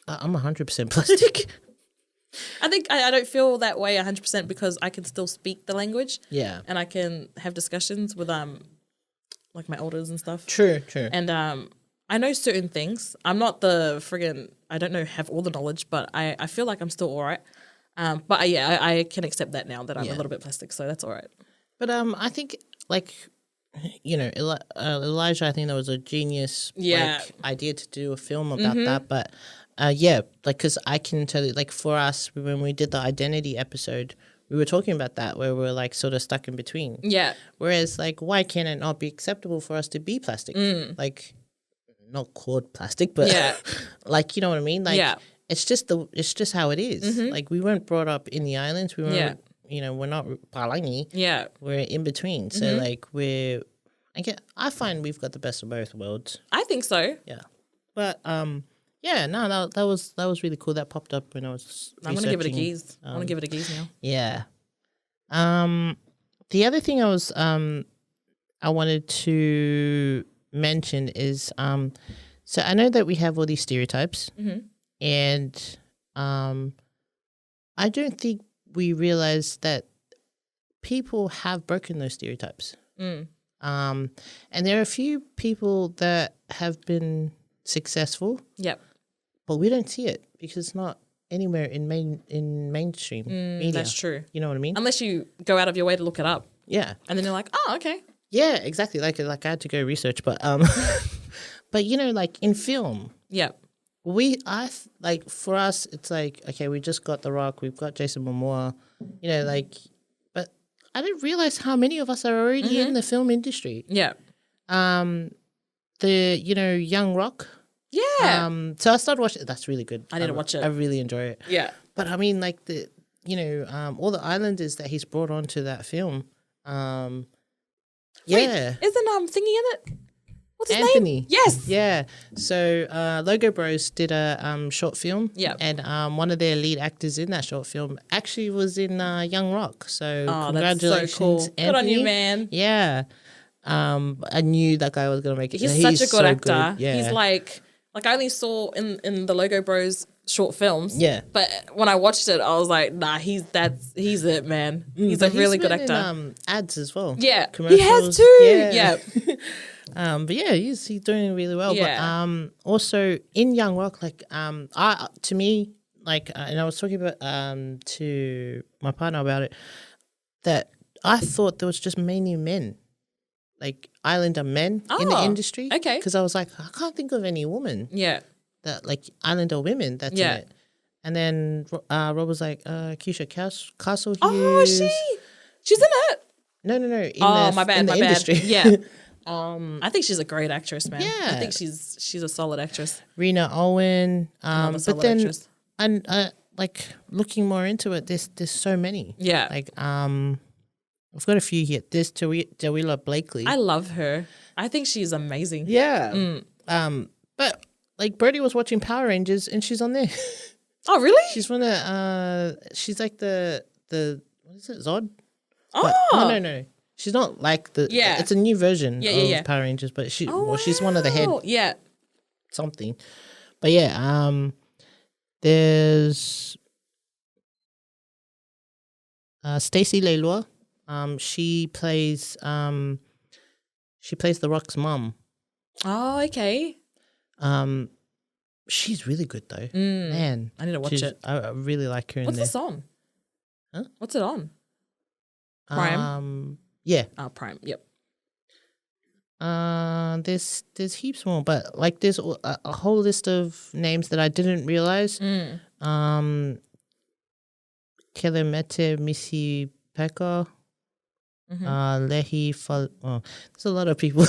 I'm 100% plastic. I think I don't feel that way 100% because I can still speak the language. Yeah, and I can have discussions with my elders and stuff. True. And I know certain things. I'm not the I don't know, have all the knowledge, but I feel like I'm still all right. But I can accept that now that I'm a little bit plastic, so that's all right. But I think Elijah, I think that was a genius idea to do a film about that. But because I can tell you, for us, when we did the identity episode, we were talking about that where we're sort of stuck in between. Yeah. Whereas why can it not be acceptable for us to be plastic? Not called plastic, but you know what I mean? It's just how it is. We weren't brought up in the islands. We weren't, we're not Palangi. Yeah. We're in between. So I find we've got the best of both worlds. I think so. Yeah. But that was really cool. That popped up when I was I'm going to give it a geese. I want to give it a geese now. Yeah. The other thing I was I wanted to mention is so I know that we have all these stereotypes, and I don't think we realize that people have broken those stereotypes. And there are a few people that have been successful. Yep. But we don't see it because it's not anywhere in mainstream media. That's true. You know what I mean? Unless you go out of your way to look it up. Yeah. And then you're like, oh, okay. Yeah, exactly. Like I had to go research, but but you know, like in film, Yep. like for us, it's like, okay, we just got The Rock, we've got Jason Momoa, you know, like, but I didn't realize how many of us are already in the film industry. Yeah. Young Rock. Yeah. So I started watching. That's really good. I didn't watch it. I really enjoy it. Yeah. But I mean, like all the islanders that he's brought onto that film. Wait, Yeah. isn't Thingy in it? What's his Anthony. name? Yes. Yeah. So Logo Bros did a short film. Yeah. And one of their lead actors in that short film actually was in Young Rock. So congratulations, that's so cool. Anthony. Good on you, man. Yeah. I knew that guy was gonna make it. He's such a good actor. Good. Yeah. He's like I only saw in the Logo Bros short films. Yeah. But when I watched it, I was like, nah, he's it, man. He's a really good actor. In, ads as well. Yeah. Commercials. He has too. Yeah. But yeah, he's doing really well. Yeah. But also in Young Rock, like and I was talking about to my partner about it, that I thought there was just mainly men, like Islander men in the industry. Okay. Because I was like, I can't think of any woman Yeah. that like Islander women that's in it. And then Rob was like, Keisha Castle Hughes. Oh, she's in it. No. My bad. In the industry. Yeah. I think she's a great actress, man. Yeah. I think she's a solid actress. Rena Owen. Another solid But then, actress. and like looking more into it, there's so many. Yeah. Like I've got a few here. There's Dawila Blakely. I love her. I think she's amazing. Yeah. But like Birdie was watching Power Rangers and she's on there. Oh, really? She's one of she's like the what is it, Zod? Oh. But, no. She's not like the it's a new version of Power Rangers, but she's one of the head something. But yeah, there's Stacey Leilua. She plays The Rock's mom. Oh, okay. She's really good though. Man, I need to watch it. I really like her in What's there. this on? Huh? What's it on? Prime? Yeah. Oh, Prime. Yep. There's heaps more, but like there's a whole list of names that I didn't realize. Kelemete Missy Pekka, Lehi Fal. Oh, there's a lot of people.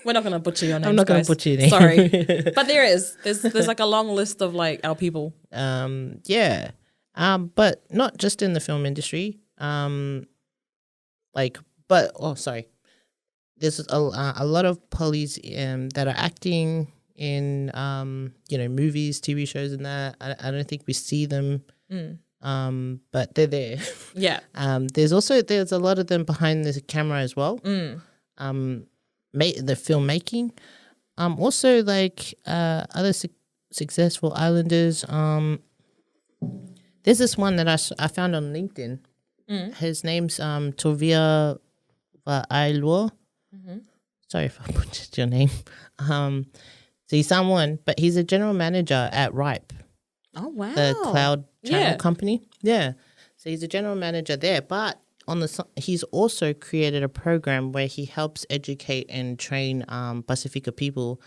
We're not gonna butcher your names. I'm not gonna butcher your name. Sorry, but there's like a long list of like our people. Yeah. But not just in the film industry. There's a lot of polys that are acting in movies, TV shows, and that. I don't think we see them, but they're there. Yeah. There's a lot of them behind the camera as well. The filmmaking. Also like other successful islanders. There's this one that I found on LinkedIn. His name's Tovia Va'ailua. Sorry if I butchered your name. So he's someone, but he's a general manager at Ripe. Oh, wow. The cloud channel company. Yeah. So he's a general manager there, but he's also created a program where he helps educate and train Pacifica people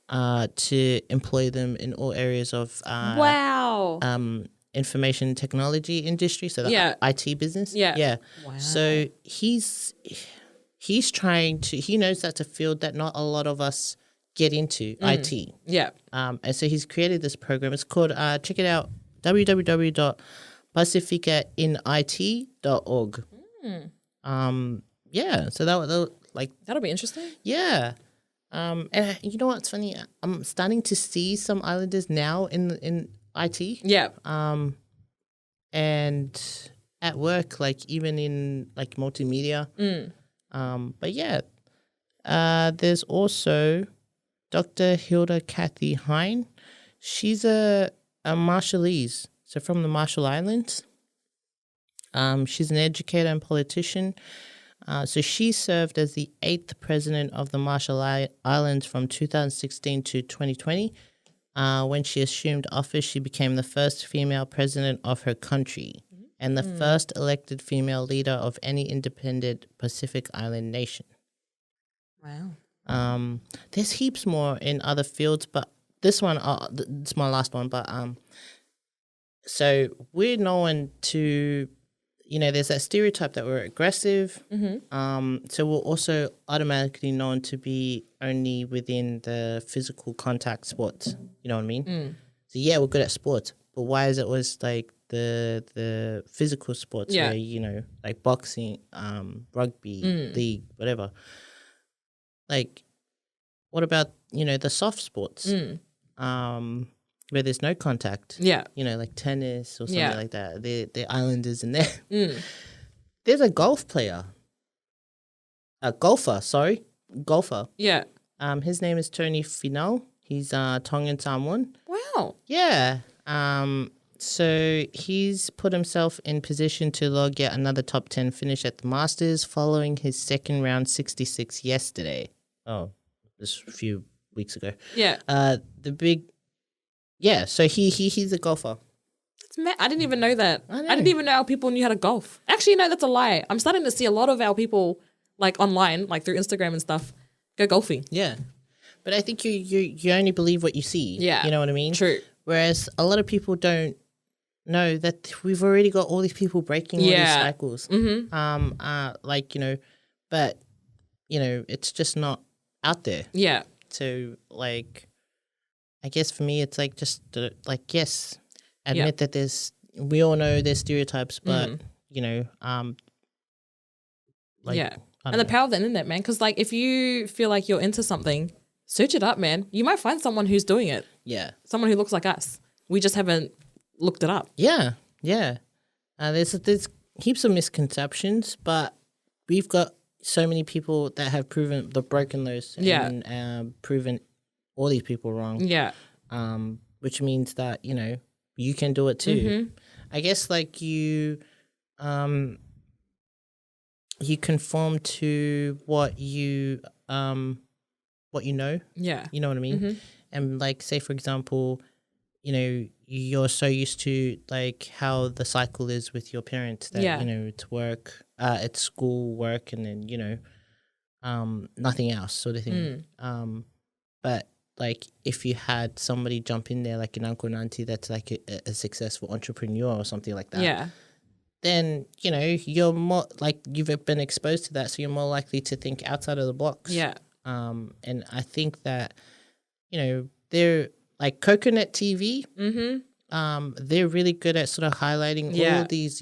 to employ them in all areas of information technology industry, so the IT business. Yeah. Wow. So he's trying to. He knows that's a field that not a lot of us get into, IT. Yeah. And so he's created this program. It's called check it out, www.pacificainit.org. Yeah. So that'll be interesting. Yeah. And you know what's funny? I'm starting to see some islanders now in IT. Yeah. And at work, like even in like multimedia, But yeah, there's also Dr. Hilda Cathy Hine. She's a Marshallese, so from the Marshall Islands. She's an educator and politician. So she served as the 8th president of the Marshall Islands from 2016 to 2020. When she assumed office, she became the first female president of her country and the first elected female leader of any independent Pacific Island nation. Wow. There's heaps more in other fields, but this one, it's my last one. But so we're known to, there's that stereotype that we're aggressive. So we're also automatically known to be only within the physical contact sports. You know what I mean? So yeah, we're good at sports, but why is it always like the physical sports where, like boxing, rugby, league, whatever. Like, what about, the soft sports? Where there's no contact. Yeah. Like tennis or something like that. The Islanders in there. There's a golfer. Yeah. His name is Tony Finau. He's Tongan Samoan. Wow. Yeah. So he's put himself in position to log yet another top 10 finish at the Masters following his second round 66 yesterday. Oh, just a few weeks ago. Yeah. So he's a golfer. I didn't even know that. I didn't even know how people knew how to golf. Actually, no, that's a lie. I'm starting to see a lot of our people, like online, like through Instagram and stuff, go golfing. Yeah. But I think you only believe what you see. Yeah. You know what I mean? True. Whereas a lot of people don't know that we've already got all these people breaking all these cycles. But, it's just not out there. Yeah. So, like, I guess for me, it's like just, admit that we all know there's stereotypes, but, And the power of the internet, man. Because, like, if you feel like you're into something, search it up, man. You might find someone who's doing it. Yeah. Someone who looks like us. We just haven't looked it up. Yeah. Yeah. There's heaps of misconceptions, but we've got so many people that have broken those and proven all these people wrong. Yeah. Which means that, you can do it too. I guess like you conform to what you know. Yeah. You know what I mean? And like, say for example, you're so used to like how the cycle is with your parents that, it's work, it's school, work, and then, nothing else sort of thing. But like if you had somebody jump in there, like an uncle and auntie that's like a successful entrepreneur or something like that, then, you're more like you've been exposed to that. So you're more likely to think outside of the box. Yeah. And I think that, they're like Coconut TV. They're really good at sort of highlighting all of these,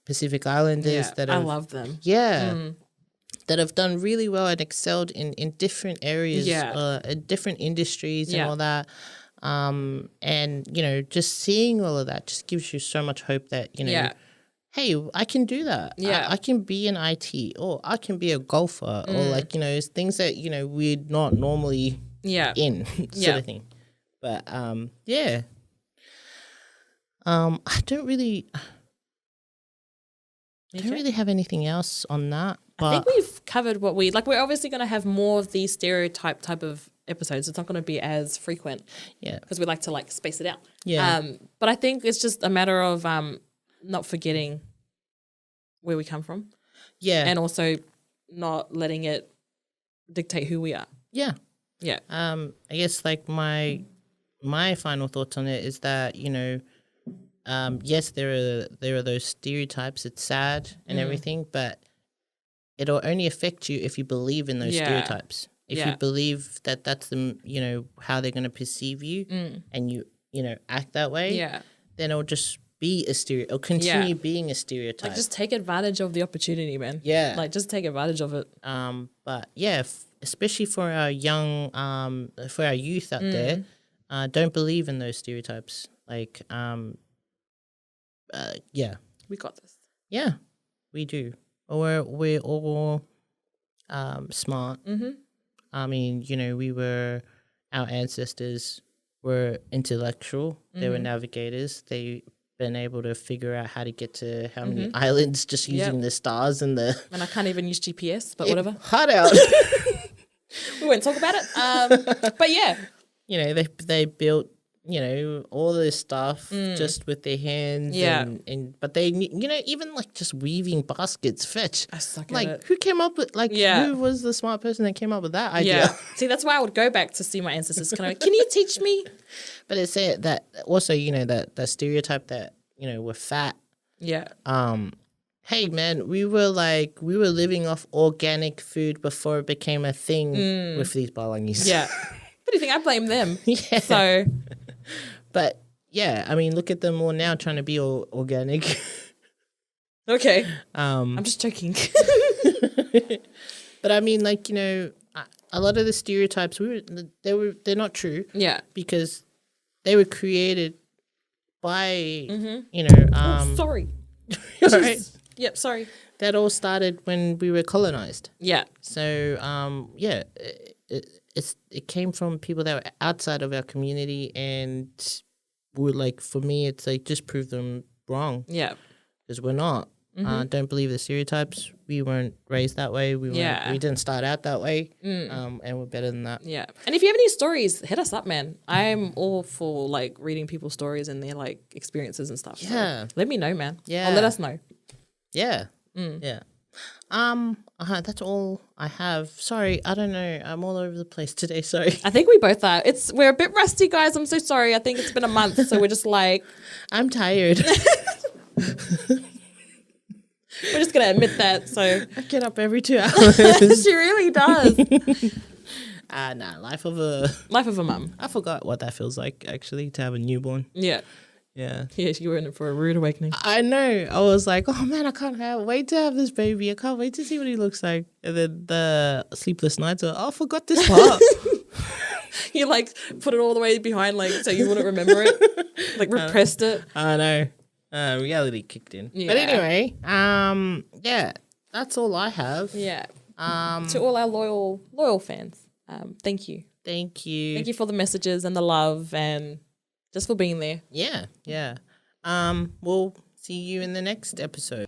Pacific Islanders that I love them. Yeah. That have done really well and excelled in different areas, in different industries and all that. And, just seeing all of that just gives you so much hope that, hey, I can do that. Yeah. I can be in IT or I can be a golfer or like, things that, we're not normally in sort of thing. But, I don't really have anything else on that. But I think we've covered what we're obviously going to have more of these stereotype type of episodes. It's not going to be as frequent. Yeah. Because we like to like space it out. Yeah. But I think it's just a matter of not forgetting where we come from. Yeah. And also not letting it dictate who we are. Yeah. Yeah. I guess like my final thoughts on it is that, yes, there are those stereotypes. It's sad and everything, but it'll only affect you if you believe in those stereotypes. If you believe that that's the how they're going to perceive you, and you act that way, then it'll just be a stereotype. It'll continue being a stereotype. Like just take advantage of the opportunity, man. Yeah. Like just take advantage of it. But yeah, especially for our youth out there, don't believe in those stereotypes. Like, We got this. Yeah, we do. we're all smart. Mm-hmm. I mean, our ancestors were intellectual. They were navigators. They been able to figure out how to get to how many islands just using the stars and the. And I can't even use GPS, but whatever. Hard out. We won't talk about it. But yeah, they built all this stuff just with their hands. Yeah. But they even like just weaving baskets, fetch. I suck at Like it. who came up with who was the smart person that came up with that idea? Yeah. See, that's why I would go back to see my ancestors. Can you teach me? But it's that also that stereotype that we're fat. Yeah. Hey man, we were living off organic food before it became a thing with these balangis. Yeah. What do you think? I blame them. Yeah. So, but yeah, I mean, look at them all now trying to be all organic. okay. I'm just joking. But I mean, a lot of the stereotypes they're not true. Yeah. Because they were created by Sorry. right? Yep. Sorry. That all started when we were colonized. Yeah. So it came from people that were outside of our community, and for me, it's just prove them wrong. Yeah. Because we're not. Don't believe the stereotypes. We weren't raised that way. We didn't start out that way. And we're better than that. Yeah. And if you have any stories, hit us up, man. I'm all for reading people's stories and their experiences and stuff. Yeah. So let me know, man. Yeah. Or let us know. Yeah. Yeah. That's all I have. Sorry, I don't know. I'm all over the place today. Sorry. I think we both are. We're a bit rusty, guys. I'm so sorry. I think it's been a month, so we're just I'm tired. We're just gonna admit that. So I get up every 2 hours. she really does. Life of a mum. I forgot what that feels like actually to have a newborn. Yeah. Yeah. Yes, you were in it for a rude awakening. I know. I was like, oh man, I can't wait to have this baby. I can't wait to see what he looks like. And then the sleepless nights are, I forgot this part. You put it all the way behind, so you wouldn't remember it. Repressed it. I know. Reality kicked in. Yeah. But anyway, that's all I have. Yeah. To all our loyal fans, thank you. Thank you. Thank you for the messages and the love and just for being there. Yeah, yeah. We'll see you in the next episode.